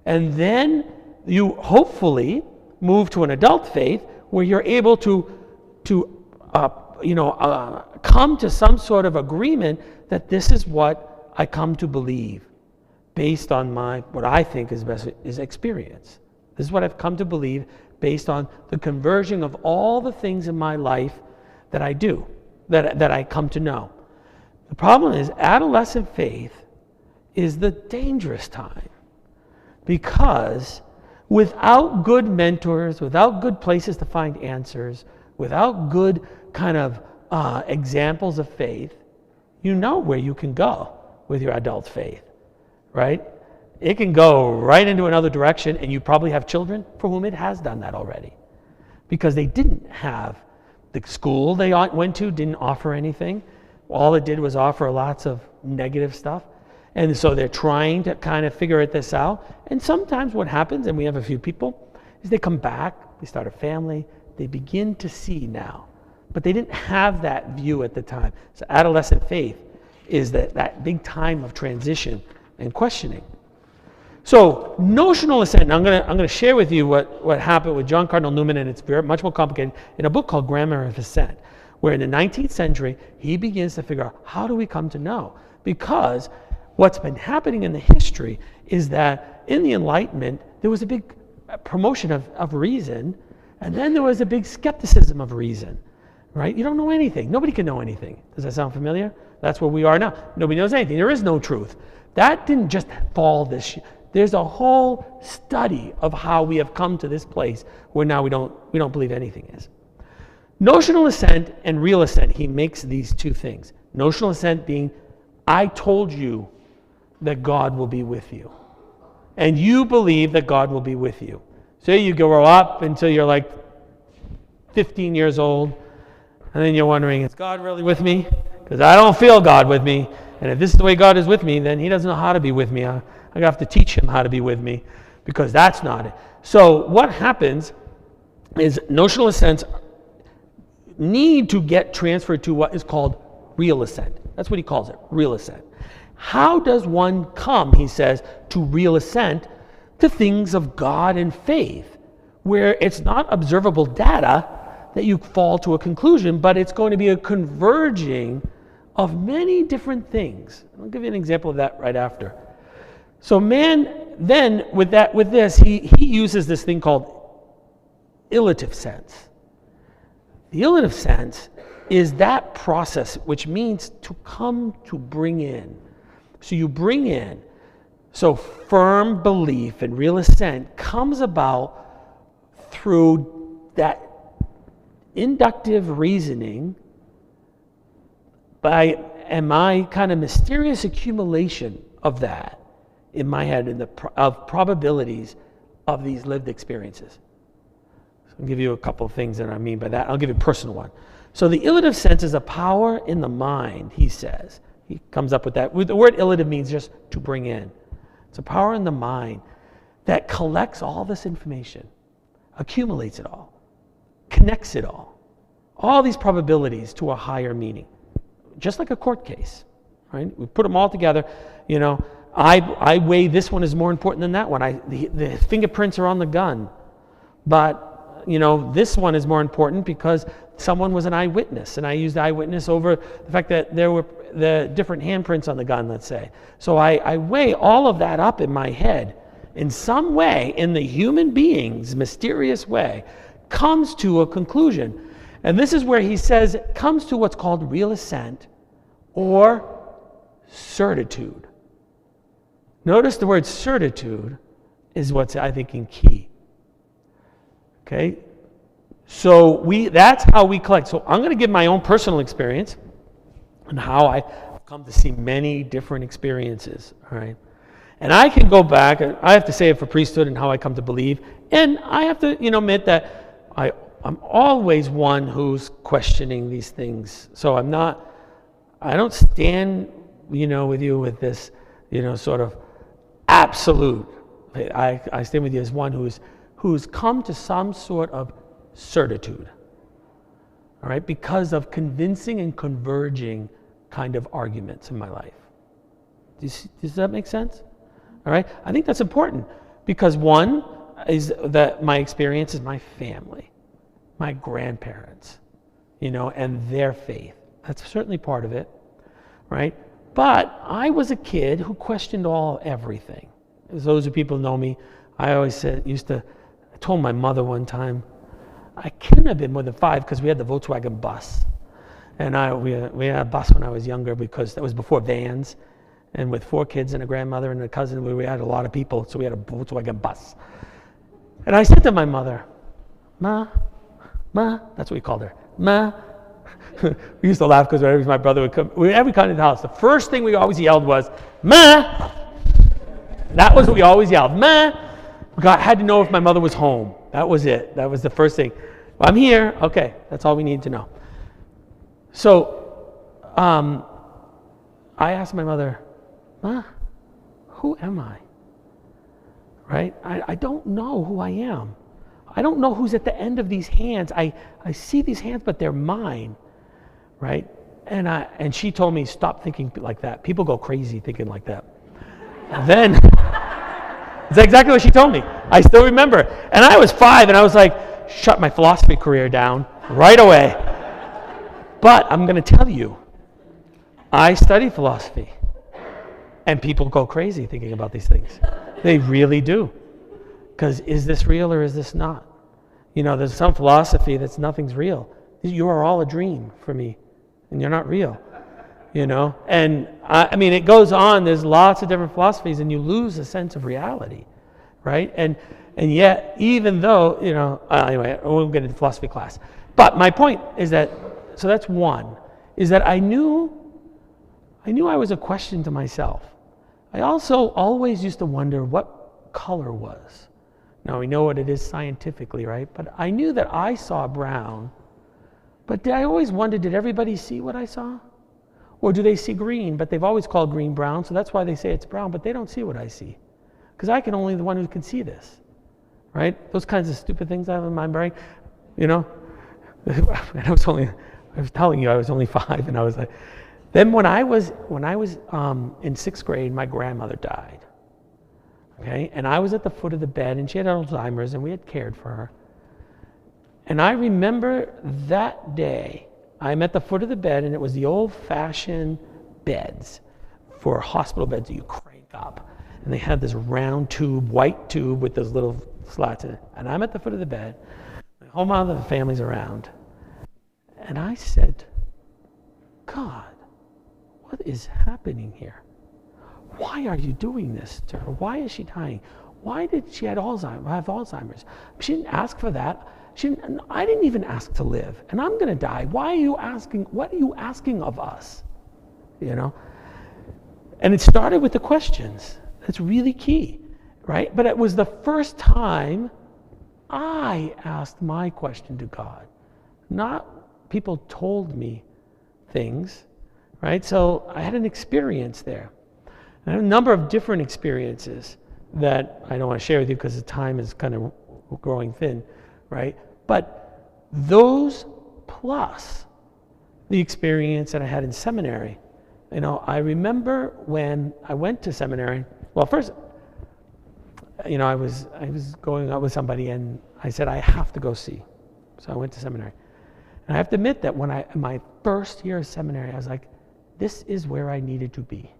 And then you hopefully move to an adult faith where you're able to come to some sort of agreement that this is what I come to believe based on what I think is experience. This is what I've come to believe based on the conversion of all the things in my life that I do, that I come to know. The problem is adolescent faith is the dangerous time, because without good mentors, without good places to find answers, without good kind of examples of faith, you know where you can go with your adult faith, right? It can go right into another direction, and you probably have children for whom it has done that already, because they didn't have the school they went to didn't offer anything. all it did was offer lots of negative stuff. And so they're trying to kind of figure this out. And sometimes what happens, and we have a few people, is they come back, they start a family, they begin to see now. But they didn't have that view at the time. So adolescent faith is that big time of transition and questioning. So notional assent, I'm going to share with you what happened with John Cardinal Newman, and it's very much more complicated, in a book called Grammar of Assent, where in the 19th century, he begins to figure out, how do we come to know? Because what's been happening in the history is that in the Enlightenment, there was a big promotion of reason, and then there was a big skepticism of reason, right? You don't know anything. Nobody can know anything. Does that sound familiar? That's where we are now. Nobody knows anything. There is no truth. That didn't just fall this year. There's a whole study of how we have come to this place where now we don't believe anything is. Notional assent and real assent, he makes these two things. Notional assent being, I told you that God will be with you. And you believe that God will be with you. So you grow up until you're like 15 years old, and then you're wondering, is God really with me? Because I don't feel God with me. And if this is the way God is with me, then he doesn't know how to be with me. I have to teach him how to be with me, because that's not it. So what happens is notional assents need to get transferred to what is called real assent. That's what he calls it, real assent. How does one come, he says, to real assent to things of God and faith, where it's not observable data that you fall to a conclusion, but it's going to be a converging of many different things. I'll give you an example of that right after. So man, then with this, he uses this thing called illative sense. The illative sense is that process, which means to come to bring in. So you bring in, so firm belief and real assent comes about through that inductive reasoning by my kind of mysterious accumulation of that in my head of probabilities of these lived experiences. So I'll give you a couple of things that I mean by that. I'll give you a personal one. So the illative sense is a power in the mind, he says. He comes up with that. The word illative means just to bring in. It's a power in the mind that collects all this information, accumulates it all, connects it all these probabilities to a higher meaning, just like a court case, right? We put them all together. I weigh this one is more important than that one. The fingerprints are on the gun, but this one is more important because someone was an eyewitness, and I used eyewitness over the fact that there were the different handprints on the gun, let's say. So I weigh all of that up in my head in some way, in the human being's mysterious way, comes to a conclusion. And this is where he says it comes to what's called real assent or certitude. Notice the word certitude is what's, I think, in key. Okay? So that's how we collect. So I'm going to give my own personal experience and how I've come to see many different experiences. All right? And I can go back, and I have to say it for priesthood and how I come to believe. And I have to, admit that I'm always one who's questioning these things. So I don't stand, with you with this, sort of absolute. I stand with you as one who's come to some sort of certitude. All right, because of convincing and converging kind of arguments in my life. Does that make sense? All right, I think that's important because one is that my experience is my family, my grandparents, and their faith. That's certainly part of it, right? But I was a kid who questioned everything. As those of people who know me, I always I told my mother one time, I couldn't have been more than 5 because we had the Volkswagen bus. And we had a bus when I was younger because that was before vans. And with 4 kids and a grandmother and a cousin, we had a lot of people, so we had a Volkswagen bus. And I said to my mother, Ma, that's what we called her, Ma. We used to laugh because whenever my brother would come, whenever we come to the house, the first thing we always yelled was, Ma! That was what we always yelled, Ma! God had to know if my mother was home. That was it. That was the first thing. Well, I'm here. Okay, that's all we need to know. So I asked my mother, Ma, who am I? Right? I don't know who I am. I don't know who's at the end of these hands. I see these hands, but they're mine. Right? And she told me, stop thinking like that. People go crazy thinking like that. And then, that's exactly what she told me. I still remember. And I was 5, and I was like, shut my philosophy career down right away. But I'm going to tell you, I study philosophy. And people go crazy thinking about these things. They really do. Because is this real or is this not? You know, there's some philosophy that's nothing's real. You are all a dream for me, and you're not real. You know? And I mean, it goes on. There's lots of different philosophies, and you lose a sense of reality, right? And yet, even though, you know, anyway, I won't get into philosophy class. But my point is that, so that's one, is that I knew I was a question to myself. I also always used to wonder what color was. Now we know what it is scientifically, right? But I knew that I saw brown. But I always wondered, did everybody see what I saw? Or do they see green? But they've always called green brown, so that's why they say it's brown, but they don't see what I see. Because I can only the one who can see this. Right? Those kinds of stupid things I have in my brain. You know? And I was telling you I was only 5, and I was like, then when I was in 6th grade, my grandmother died. Okay, and I was at the foot of the bed, and she had Alzheimer's, and we had cared for her. And I remember that day, I'm at the foot of the bed, and it was the old-fashioned beds for hospital beds that you crank up, and they had this round tube, white tube with those little slats in it. And I'm at the foot of the bed, the whole amount of the family's around, and I said, God, what is happening here? Why are you doing this to her? Why is she dying? Why did she have Alzheimer's? She didn't ask for that. I didn't even ask to live, and I'm going to die. Why are you asking? What are you asking of us? You know? And it started with the questions. That's really key, right? But it was the first time I asked my question to God. Not people told me things. Right? So I had an experience there. I had a number of different experiences that I don't want to share with you because the time is kind of growing thin, right? But those plus the experience that I had in seminary. You know, I remember when I went to seminary, well, first, you know, I was going out with somebody and I said, I have to go see. So I went to seminary. And I have to admit that when in my first year of seminary, I was like, this is where I needed to be.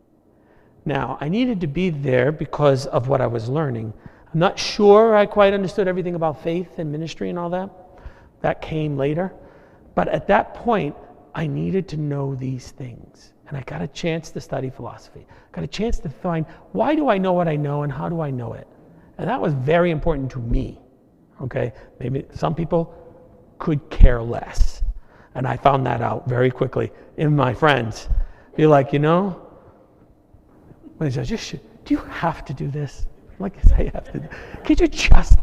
Now, I needed to be there because of what I was learning. I'm not sure I quite understood everything about faith and ministry and all that. That came later. But at that point, I needed to know these things. And I got a chance to study philosophy. Got a chance to find, why do I know what I know and how do I know it? And that was very important to me. Okay? Maybe some people could care less. And I found that out very quickly in my friends. Be like, you know, when he says, do you have to do this? Like I have to. Can't you just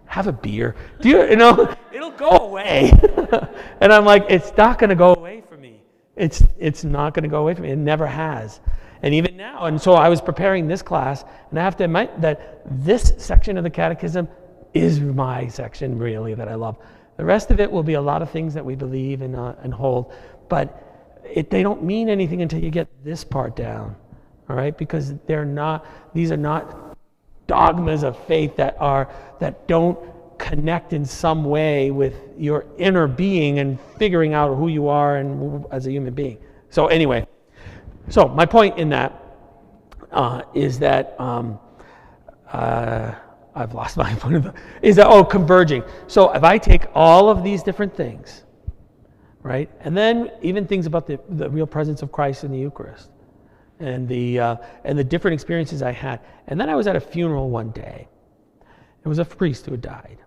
have a beer? You know, it'll go away. And I'm like, it's not going to go away for me. It's not going to go away from me. It never has. And even now, and so I was preparing this class, and I have to admit that this section of the Catechism is my section, really, that I love. The rest of it will be a lot of things that we believe and hold, but they don't mean anything until you get this part down, all right? Because these are not dogmas of faith that don't connect in some way with your inner being and figuring out who you are and as a human being. So anyway, so my point in that is that I've lost my point of is that converging. So if I take all of these different things, right, and then even things about the real presence of Christ in the Eucharist, and the different experiences I had, and then I was at a funeral one day. It was a priest who had died,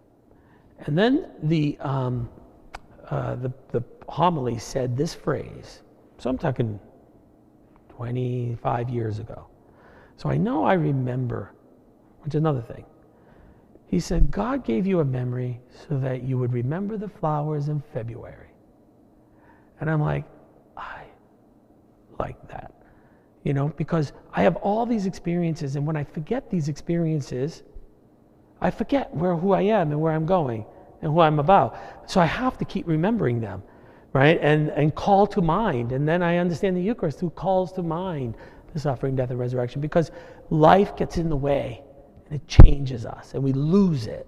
and then the homily said this phrase. So I'm talking 25 years ago. So I know I remember, which is another thing. He said, God gave you a memory so that you would remember the flowers in February. And I'm like, like that, because I have all these experiences, and when I forget these experiences, I forget who I am and where I'm going and who I'm about. So I have to keep remembering them, right? And call to mind. And then I understand the Eucharist who calls to mind the suffering, death, and resurrection, because life gets in the way and it changes us and we lose it.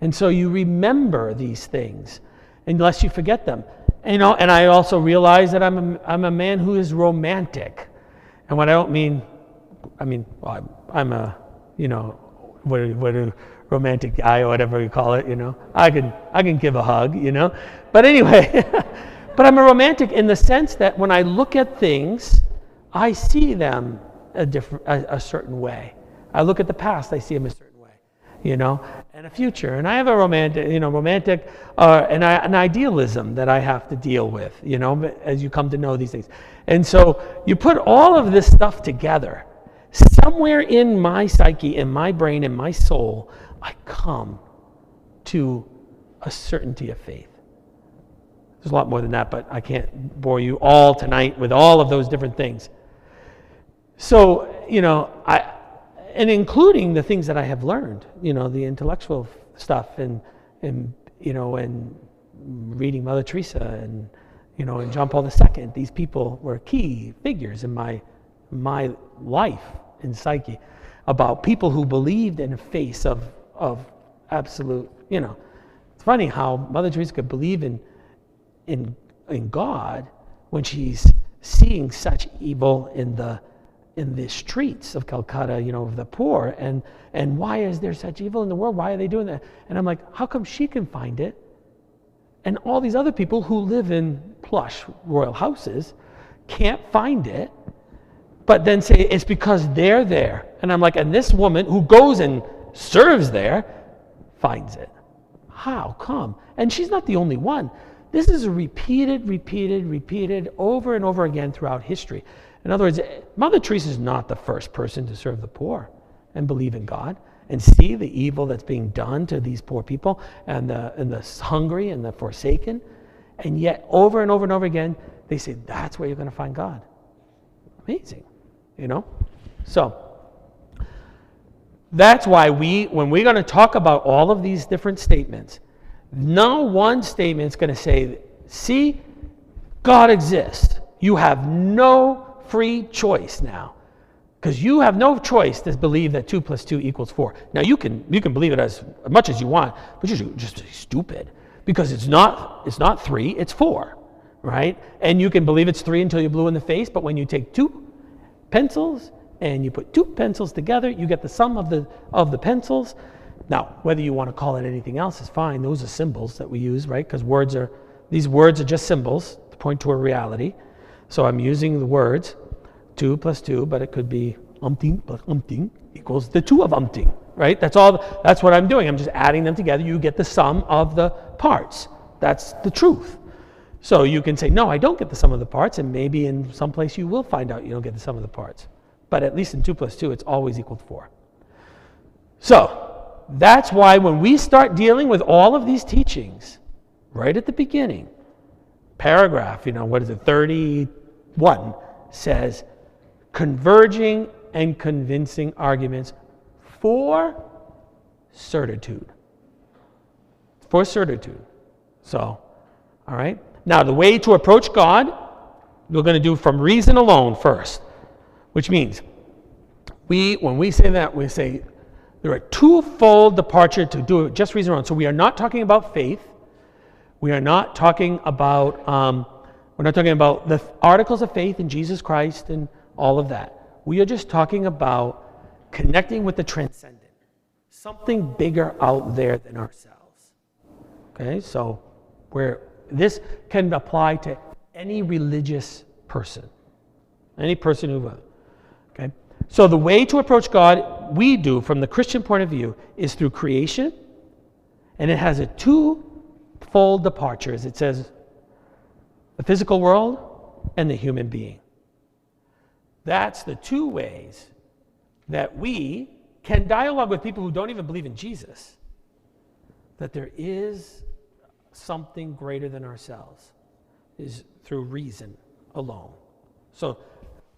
And so you remember these things unless you forget them. And I also realize that I'm a man who is romantic. And what I don't mean, well, I'm a, what a romantic guy or whatever you call it, I can give a hug, But anyway, but I'm a romantic in the sense that when I look at things, I see them a certain way. I look at the past, I see them a certain way, and a future. And I have a romantic an idealism that I have to deal with, as you come to know these things. And so you put all of this stuff together. Somewhere in my psyche, in my brain, in my soul, I come to a certainty of faith. There's a lot more than that, but I can't bore you all tonight with all of those different things. So, and including the things that I have learned, the intellectual stuff and reading Mother Teresa and John Paul II. These people were key figures in my life and psyche, about people who believed in the face of absolute, It's funny how Mother Teresa could believe in God when she's seeing such evil in the streets of Calcutta, of the poor, and why is there such evil in the world? Why are they doing that? And I'm like, how come she can find it, and all these other people who live in plush royal houses can't find it? But then say it's because they're there. And I'm like, and this woman who goes and serves there finds it. How come? And she's not the only one. This is repeated over and over again throughout history. In other words, Mother Teresa is not the first person to serve the poor and believe in God and see the evil that's being done to these poor people and the hungry and the forsaken. And yet over and over and over again, they say, that's where you're going to find God. Amazing. So that's why when we're going to talk about all of these different statements, no one statement is going to say, see, God exists. You have no free choice now, because you have no choice to believe that 2 + 2 = 4. Now you can believe it as much as you want, but you're just stupid, because it's not 3, it's 4, right? And you can believe it's 3 until you're blue in the face, but when you take 2 pencils and you put 2 pencils together, you get the sum of the pencils. Now, whether you want to call it anything else is fine. Those are symbols that we use, right? Because these words are just symbols to point to a reality. So I'm using the words 2 + 2, but it could be umpteen plus umpteen equals the 2 of umpteen, right? That's what I'm doing. I'm just adding them together. You get the sum of the parts. That's the truth. So you can say, no, I don't get the sum of the parts, and maybe in some place you will find out you don't get the sum of the parts. But at least in 2 + 2, it's always equal to 4. So that's why when we start dealing with all of these teachings, right at the beginning, paragraph, 31 says, converging and convincing arguments for certitude. For certitude. So, all right. Now, the way to approach God, we're going to do from reason alone first, which means when we say that, we say there are twofold departure to do it just reason alone. So we are not talking about faith. We are not talking about the articles of faith in Jesus Christ and all of that. We are just talking about connecting with the transcendent, something bigger out there than ourselves. Okay, so this can apply to any religious person, any person who will. Okay, so the way to approach God, we do from the Christian point of view, is through creation, and it has a twofold departure, as it says, the physical world and the human being. That's the two ways that we can dialogue with people who don't even believe in Jesus, that there is something greater than ourselves, is through reason alone. So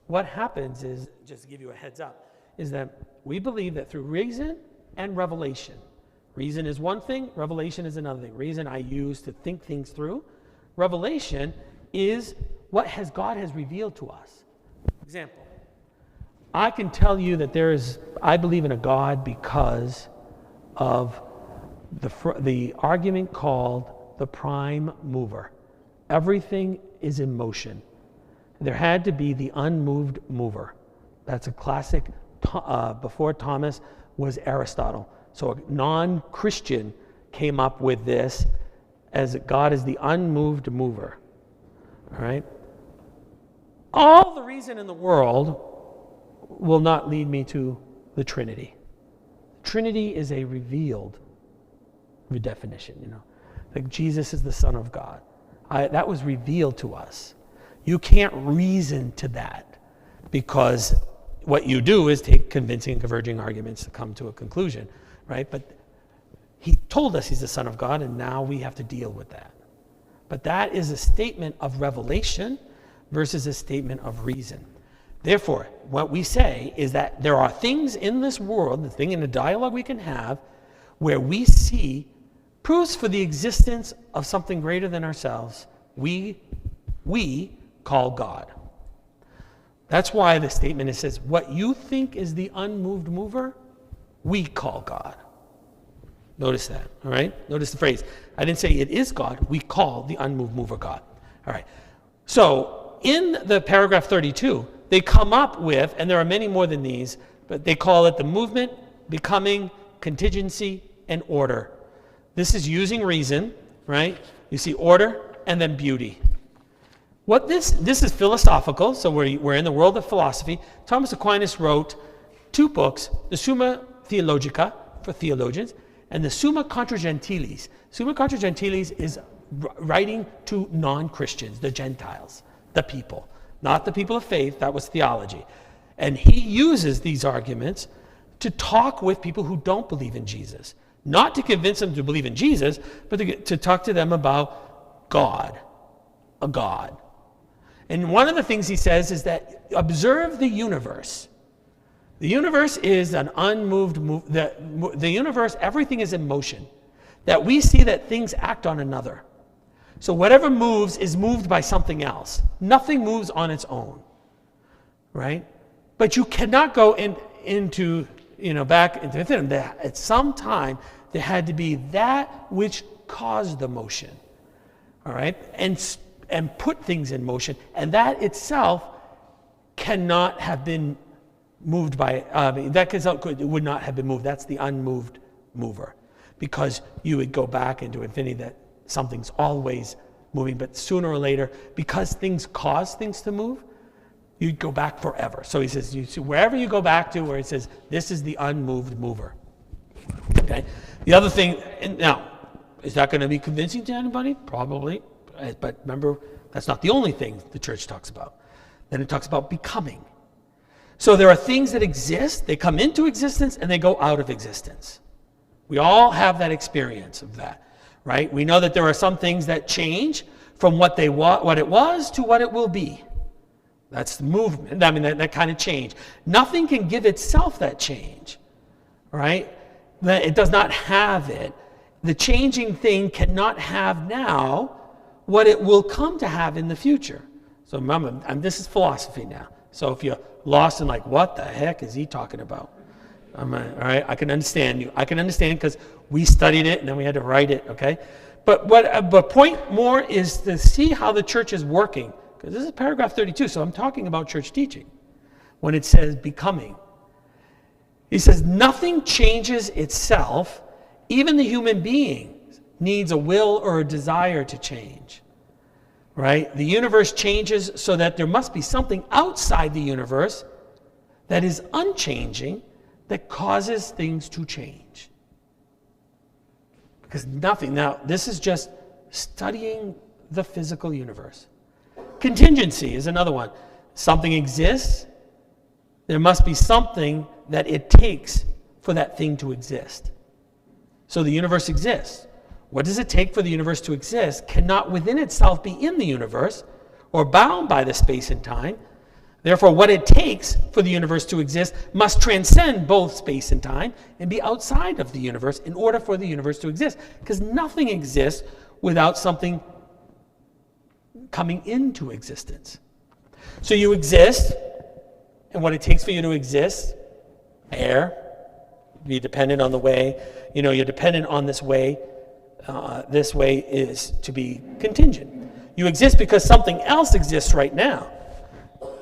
what happens is, just to give you a heads up, is that we believe that through reason and revelation. Reason is one thing, revelation is another thing. Reason I use to think things through. Revelation is what God has revealed to us. Example, I can tell you that I believe in a God because of the argument called the prime mover. Everything is in motion. There had to be the unmoved mover. That's a classic. Before Thomas was Aristotle. So a non-Christian came up with this as God is the unmoved mover. All right? All the reason in the world will not lead me to the Trinity. Trinity is a revealed definition, Like Jesus is the Son of God. That was revealed to us. You can't reason to that because what you do is take convincing and converging arguments to come to a conclusion, right? But he told us he's the Son of God, and now we have to deal with that. But that is a statement of revelation versus a statement of reason. Therefore, what we say is that there are things in this world, the thing in the dialogue we can have, where we see proofs for the existence of something greater than ourselves, we call God. That's why the statement says, what you think is the unmoved mover, we call God. Notice that, all right? Notice the phrase. I didn't say it is God. We call the unmoved mover God. All right. So in the paragraph 32, they come up with, and there are many more than these, but they call it the movement, becoming, contingency, and order. This is using reason, right? You see order and then beauty. What this is philosophical, so we're in the world of philosophy. Thomas Aquinas wrote 2 books, the Summa Theologica for theologians, and the Summa Contra Gentiles. Summa Contra Gentiles is writing to non-Christians, the Gentiles, the people, not the people of faith. That was theology. And he uses these arguments to talk with people who don't believe in Jesus, not to convince them to believe in Jesus, but to talk to them about God, a God. And one of the things he says is that observe the universe. The universe is an unmoved, the universe, everything is in motion. That we see that things act on another. So whatever moves is moved by something else. Nothing moves on its own, right? But you cannot go into back into within them. At some time, there had to be that which caused the motion, all right? And put things in motion, and that itself cannot have been moved by, it would not have been moved. That's the unmoved mover. Because you would go back into infinity that something's always moving, but sooner or later, because things cause things to move, you'd go back forever. So he says, you see, wherever you go back to where it says, this is the unmoved mover. Okay? The other thing, now, is that going to be convincing to anybody? Probably. But remember, that's not the only thing the church talks about. Then it talks about becoming. So there are things that exist, they come into existence, and they go out of existence. We all have that experience of that, right? We know that there are some things that change from what it was to what it will be. That's the movement. I mean, that kind of change. Nothing can give itself that change, right? It does not have it. The changing thing cannot have now what it will come to have in the future. So remember, this is philosophy now. So if you're lost and like, what the heck is he talking about? All right, I can understand you. I can understand because we studied it and then we had to write it, okay? But point more is to see how the church is working. Because this is paragraph 32, so I'm talking about church teaching. When it says becoming. He says, nothing changes itself. Even the human being needs a will or a desire to change, right? The universe changes so that there must be something outside the universe that is unchanging that causes things to change. Because nothing, now this is just studying the physical universe. Contingency is another one. Something exists, there must be something that it takes for that thing to exist. So the universe exists. What does it take for the universe to exist cannot within itself be in the universe or bound by the space and time, Therefore, what it takes for the universe to exist must transcend both space and time and be outside of the universe in order for the universe to exist. Because nothing exists without something coming into existence. So you exist, and what it takes for you to exist, air, be dependent on the way, you're dependent on this way. This way is to be contingent. You exist because something else exists right now.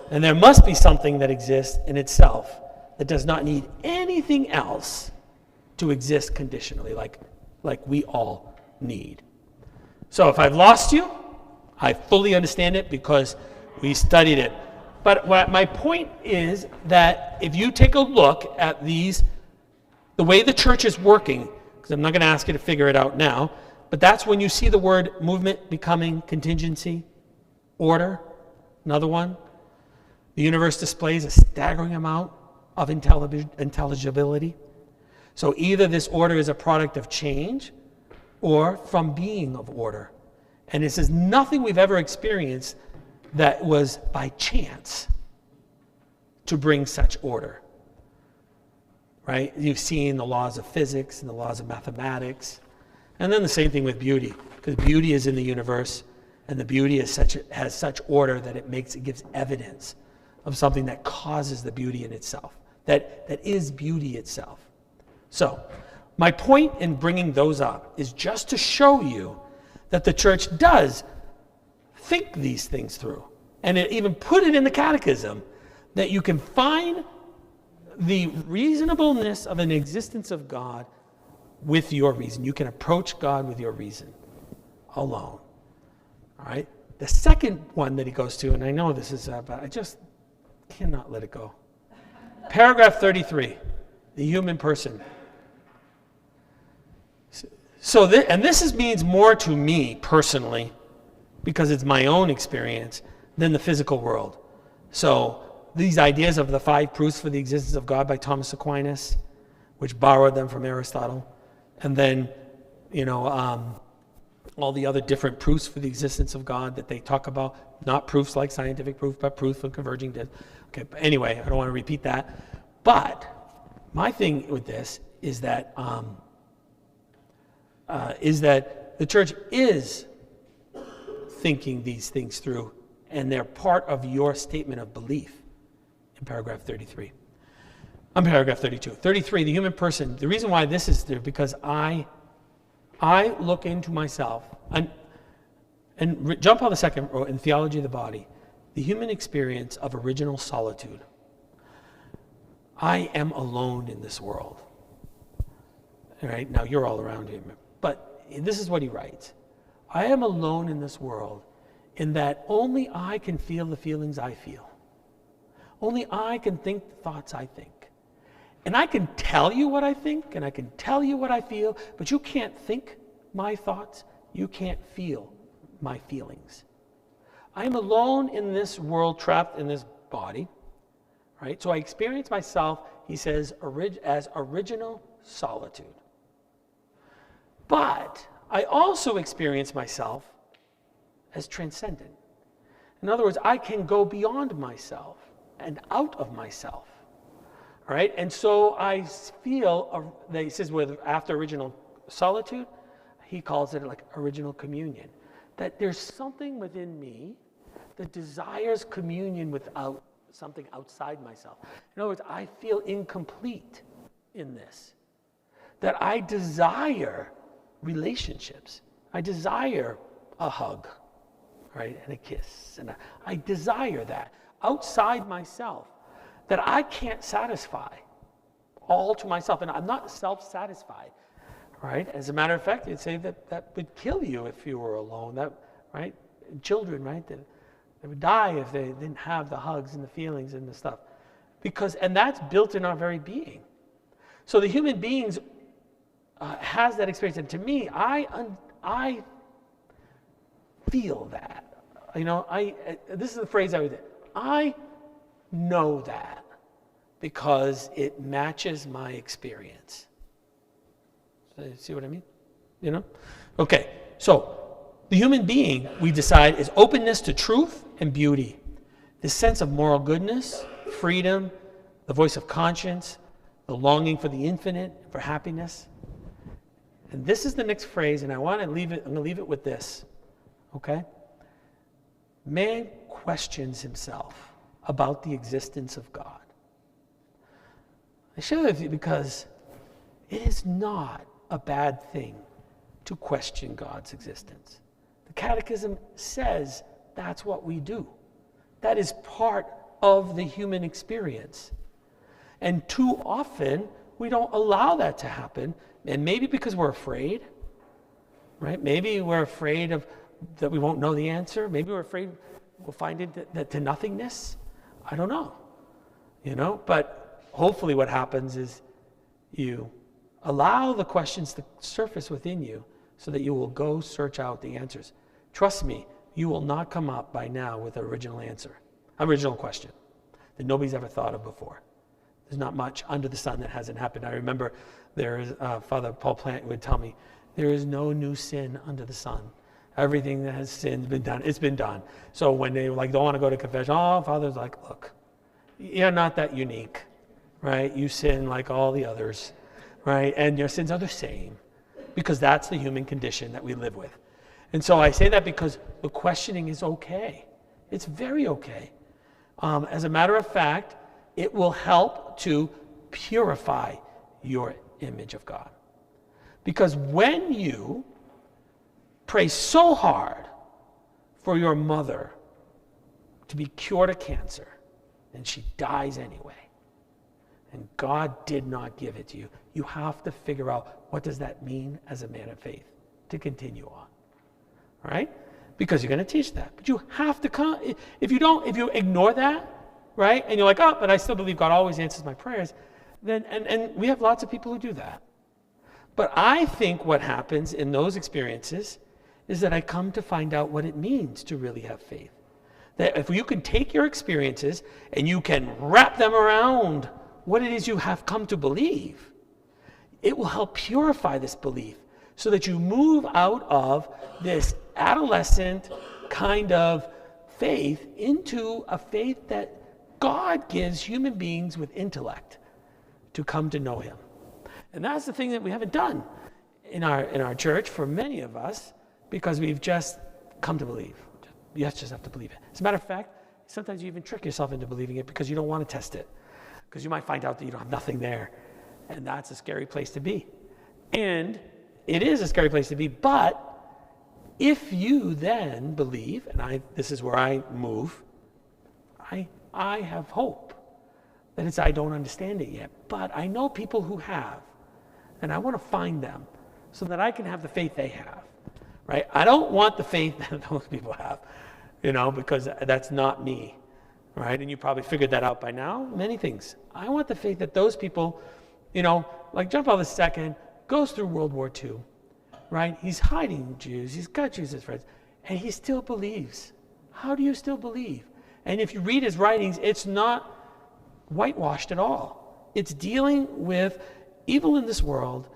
And there must be something that exists in itself that does not need anything else to exist conditionally, like we all need. So if I've lost you, I fully understand it because we studied it. But my point is that if you take a look at the way the church is working, because I'm not going to ask you to figure it out now, but that's when you see the word movement becoming contingency, order, another one. The universe displays a staggering amount of intelligibility. So either this order is a product of change or from being of order. And this is nothing we've ever experienced that was by chance to bring such order. Right? You've seen the laws of physics and the laws of mathematics. And then the same thing with beauty, because beauty is in the universe, and the beauty has such order that it gives evidence of something that causes the beauty in itself, that is beauty itself. So, my point in bringing those up is just to show you that the church does think these things through. And it even put it in the Catechism that you can find the reasonableness of an existence of God with your reason. You can approach God with your reason alone. All right? The second one that he goes to, and I know this is, but I just cannot let it go. Paragraph 33, the human person. So, this means more to me personally, because it's my own experience, than the physical world. So, these ideas of the 5 proofs for the existence of God by Thomas Aquinas, which borrowed them from Aristotle, and then, all the other different proofs for the existence of God that they talk about, not proofs like scientific proof, but proof of converging. Okay, but anyway, I don't want to repeat that. But my thing with this is that the church is thinking these things through, and they're part of your statement of belief in paragraph 33. Paragraph 32. 33, the human person. The reason why this is there, because I look into myself, and John Paul II wrote in Theology of the Body, the human experience of original solitude. I am alone in this world. All right, now you're all around him. But this is what he writes. I am alone in this world in that only I can feel the feelings I feel. Only I can think the thoughts I think. And I can tell you what I think, and I can tell you what I feel, but you can't think my thoughts. You can't feel my feelings. I am alone in this world, trapped in this body, right? So I experience myself, he says, as original solitude. But I also experience myself as transcendent. In other words, I can go beyond myself and out of myself. All right? And so I feel, he says, after original solitude, he calls it like original communion. That there's something within me that desires communion without something outside myself. In other words, I feel incomplete in this. That I desire relationships. I desire a hug, right, and a kiss. And I desire that outside myself that I can't satisfy all to myself. And I'm not self-satisfied, right? As a matter of fact, you'd say that would kill you if you were alone, that, right? Children, right, they would die if they didn't have the hugs and the feelings and the stuff. And that's built in our very being. So the human beings has that experience. And to me, I feel that. This is the phrase I would say. I know that because it matches my experience. See what I mean? Okay, so the human being, we decide, is openness to truth and beauty. this sense of moral goodness, freedom, the voice of conscience, the longing for the infinite, for happiness. And this is the next phrase, and I'm going to leave it with this, okay? Man questions himself about the existence of God. I share that with you because it is not a bad thing to question God's existence. The Catechism says that's what we do. That is part of the human experience. And too often, we don't allow that to happen. And maybe because we're afraid, right? Maybe we're afraid that we won't know the answer. Maybe we're afraid we'll find it to nothingness. I don't know. But hopefully what happens is you allow the questions to surface within you so that you will go search out the answers. Trust me, you will not come up by now with an original question that nobody's ever thought of before. There's not much under the sun that hasn't happened. I remember Father Paul Plant would tell me, there is no new sin under the sun. Everything that has sinned been done. It's been done. So when they don't want to go to confession, Father's like, look, you're not that unique, right? You sin like all the others, right? And your sins are the same, because that's the human condition that we live with. And so I say that because the questioning is okay. It's very okay. As a matter of fact, it will help to purify your image of God. Because when you pray so hard for your mother to be cured of cancer, and she dies anyway, and God did not give it to you, you have to figure out, what does that mean as a man of faith to continue on? All right? Because you're going to teach that. But you have to come. If you ignore that, right? And you're like, but I still believe God always answers my prayers. Then, and we have lots of people who do that. But I think what happens in those experiences is that I come to find out what it means to really have faith. That if you can take your experiences and you can wrap them around what it is you have come to believe, it will help purify this belief so that you move out of this adolescent kind of faith into a faith that God gives human beings with intellect to come to know him. And that's the thing that we haven't done in our church for many of us, because we've just come to believe. You just have to believe it. As a matter of fact, sometimes you even trick yourself into believing it because you don't want to test it, because you might find out that you don't have nothing there. And that's a scary place to be. And it is a scary place to be, but if you then believe, and this is where I move, I have hope. That it's, I don't understand it yet, but I know people who have, and I want to find them so that I can have the faith they have, right? I don't want the faith that those people have, because that's not me, right? And you probably figured that out by now, many things. I want the faith that those people, like John Paul II goes through World War II, right? He's hiding Jews, he's got Jews as friends, and he still believes. How do you still believe? And if you read his writings, it's not whitewashed at all. It's dealing with evil in this world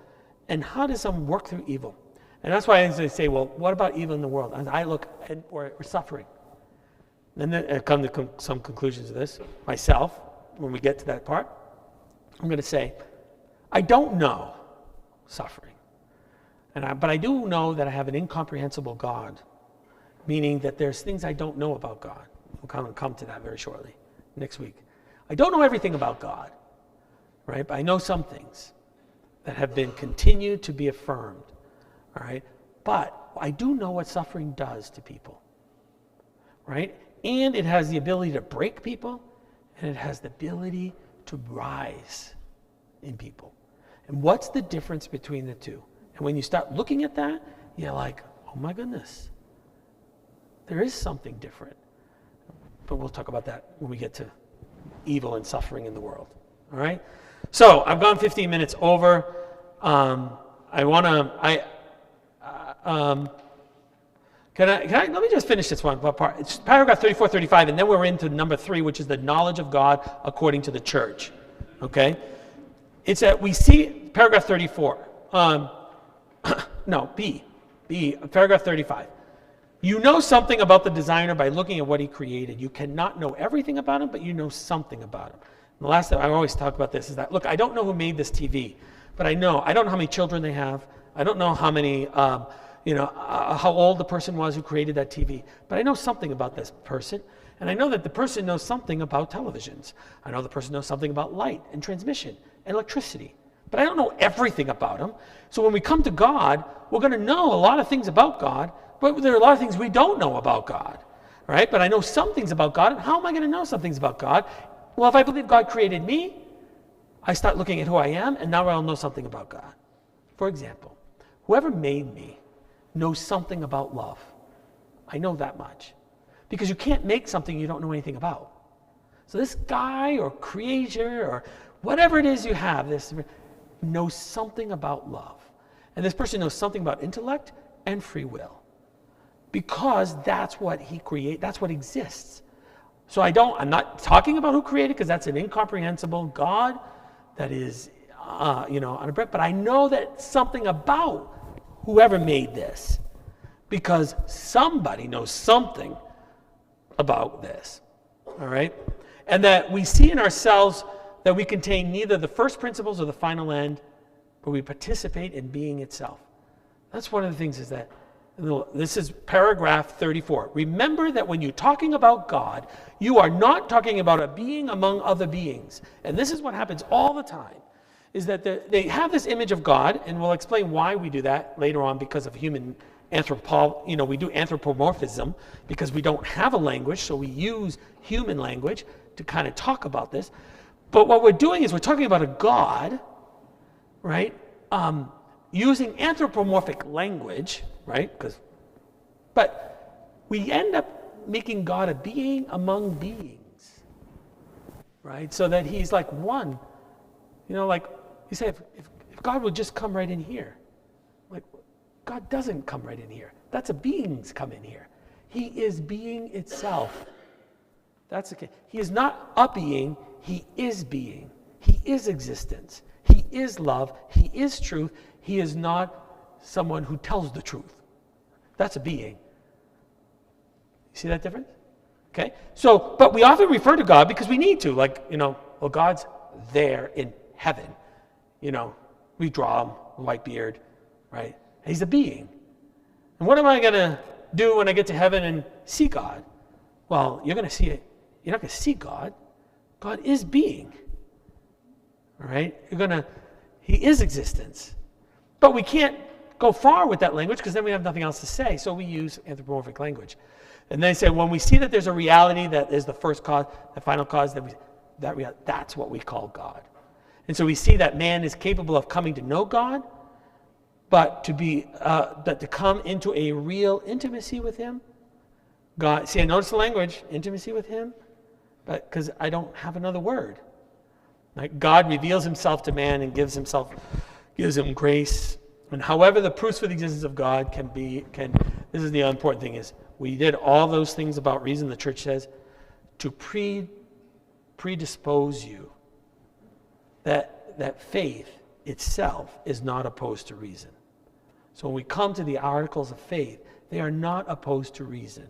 and how does someone work through evil. And that's why I say, well, what about evil in the world? And I look at we're suffering. And then I come to some conclusions of this myself. When we get to that part, I'm going to say, I don't know suffering. But I do know that I have an incomprehensible God, meaning that there's things I don't know about God. We'll come to that very shortly, next week. I don't know everything about God, right? But I know some things that have been continued to be affirmed, all right? But I do know what suffering does to people, right? And it has the ability to break people, and it has the ability to rise in people. And what's the difference between the two? And when you start looking at that, you're like, oh my goodness, there is something different. But we'll talk about that when we get to evil and suffering in the world. All right? So I've gone 15 minutes over. Let me just finish this one part. It's paragraph 34, 35, and then we're into number 3, which is the knowledge of God according to the church. Okay? It's that we see paragraph 34. Paragraph 35. You know something about the designer by looking at what he created. You cannot know everything about him, but you know something about him. And the last time I always talk about this is that, look, I don't know who made this TV, but I don't know how many children they have. I don't know how many, how old the person was who created that TV, but I know something about this person. And I know that the person knows something about televisions. I know the person knows something about light and transmission and electricity. But I don't know everything about him. So when we come to God, we're going to know a lot of things about God, but there are a lot of things we don't know about God, right? But I know some things about God. And how am I going to know some things about God? Well, if I believe God created me, I start looking at who I am, and now I'll know something about God. For example, whoever made me knows something about love. I know that much. Because you can't make something you don't know anything about. So this guy or creator or whatever it is you have, this knows something about love. And this person knows something about intellect and free will. Because that's what he created, that's what exists. So I'm not talking about who created, because that's an incomprehensible God that is, on a breath. But I know that something about whoever made this, because somebody knows something about this. All right? And that we see in ourselves that we contain neither the first principles or the final end, but we participate in being itself. That's one of the things is that, this is paragraph 34. Remember that when you're talking about God, you are not talking about a being among other beings. And this is what happens all the time, is that they have this image of God, and we'll explain why we do that later on because of human we do anthropomorphism because we don't have a language, so we use human language to kind of talk about this. But what we're doing is we're talking about a God, right? Using anthropomorphic language, right? But we end up making God a being among beings, right? So that he's like one. Like you say, if God would just come right in here, like God doesn't come right in here. That's a being's come in here. He is being itself. That's okay. He is not a being. He is being. He is existence. He is love. He is truth. He is not someone who tells the truth. That's a being. You see that difference? Okay? So, but we often refer to God because we need to. Like, well, God's there in heaven. We draw him, white beard, right? He's a being. And what am I going to do when I get to heaven and see God? Well, you're going to see it. You're not going to see God. God is being. All right? He is existence. But we can't go far with that language because then we have nothing else to say. So we use anthropomorphic language. And they say when we see that there's a reality that is the first cause, the final cause, that's what we call God. And so we see that man is capable of coming to know God, but to come into a real intimacy with him. God, see, I notice the language, intimacy with him, but because I don't have another word. Like God reveals himself to man and gives him grace. And however the proofs for the existence of God this is the important thing is, we did all those things about reason, the church says, to predispose you that faith itself is not opposed to reason. So when we come to the articles of faith, they are not opposed to reason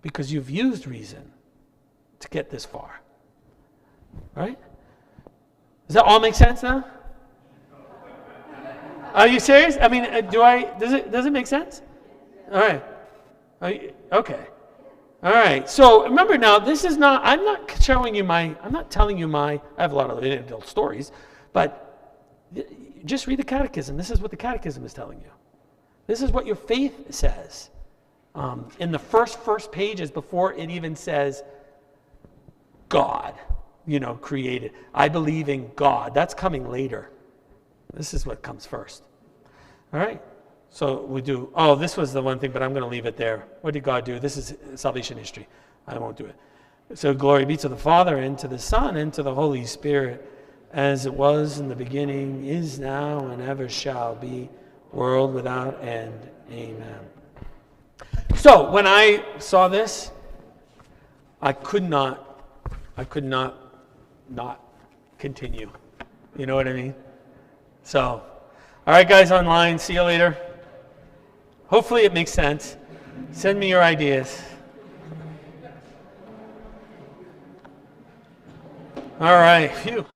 because you've used reason to get this far. Right? Does that all make sense now? Are you serious? I mean, does it make sense? All right. Okay. All right. So remember now, I'm not telling you I have a lot of anecdotal stories, but just read the Catechism. This is what the Catechism is telling you. This is what your faith says. In the first pages before it even says God, created. I believe in God. That's coming later. This is what comes first. All right. So we do, this was the one thing, but I'm going to leave it there. What did God do? This is salvation history. I won't do it. So glory be to the Father, and to the Son, and to the Holy Spirit, as it was in the beginning, is now, and ever shall be, world without end. Amen. So when I saw this, I could not continue. You know what I mean? So, all right, guys online, see you later. Hopefully it makes sense. Send me your ideas. All right. Phew.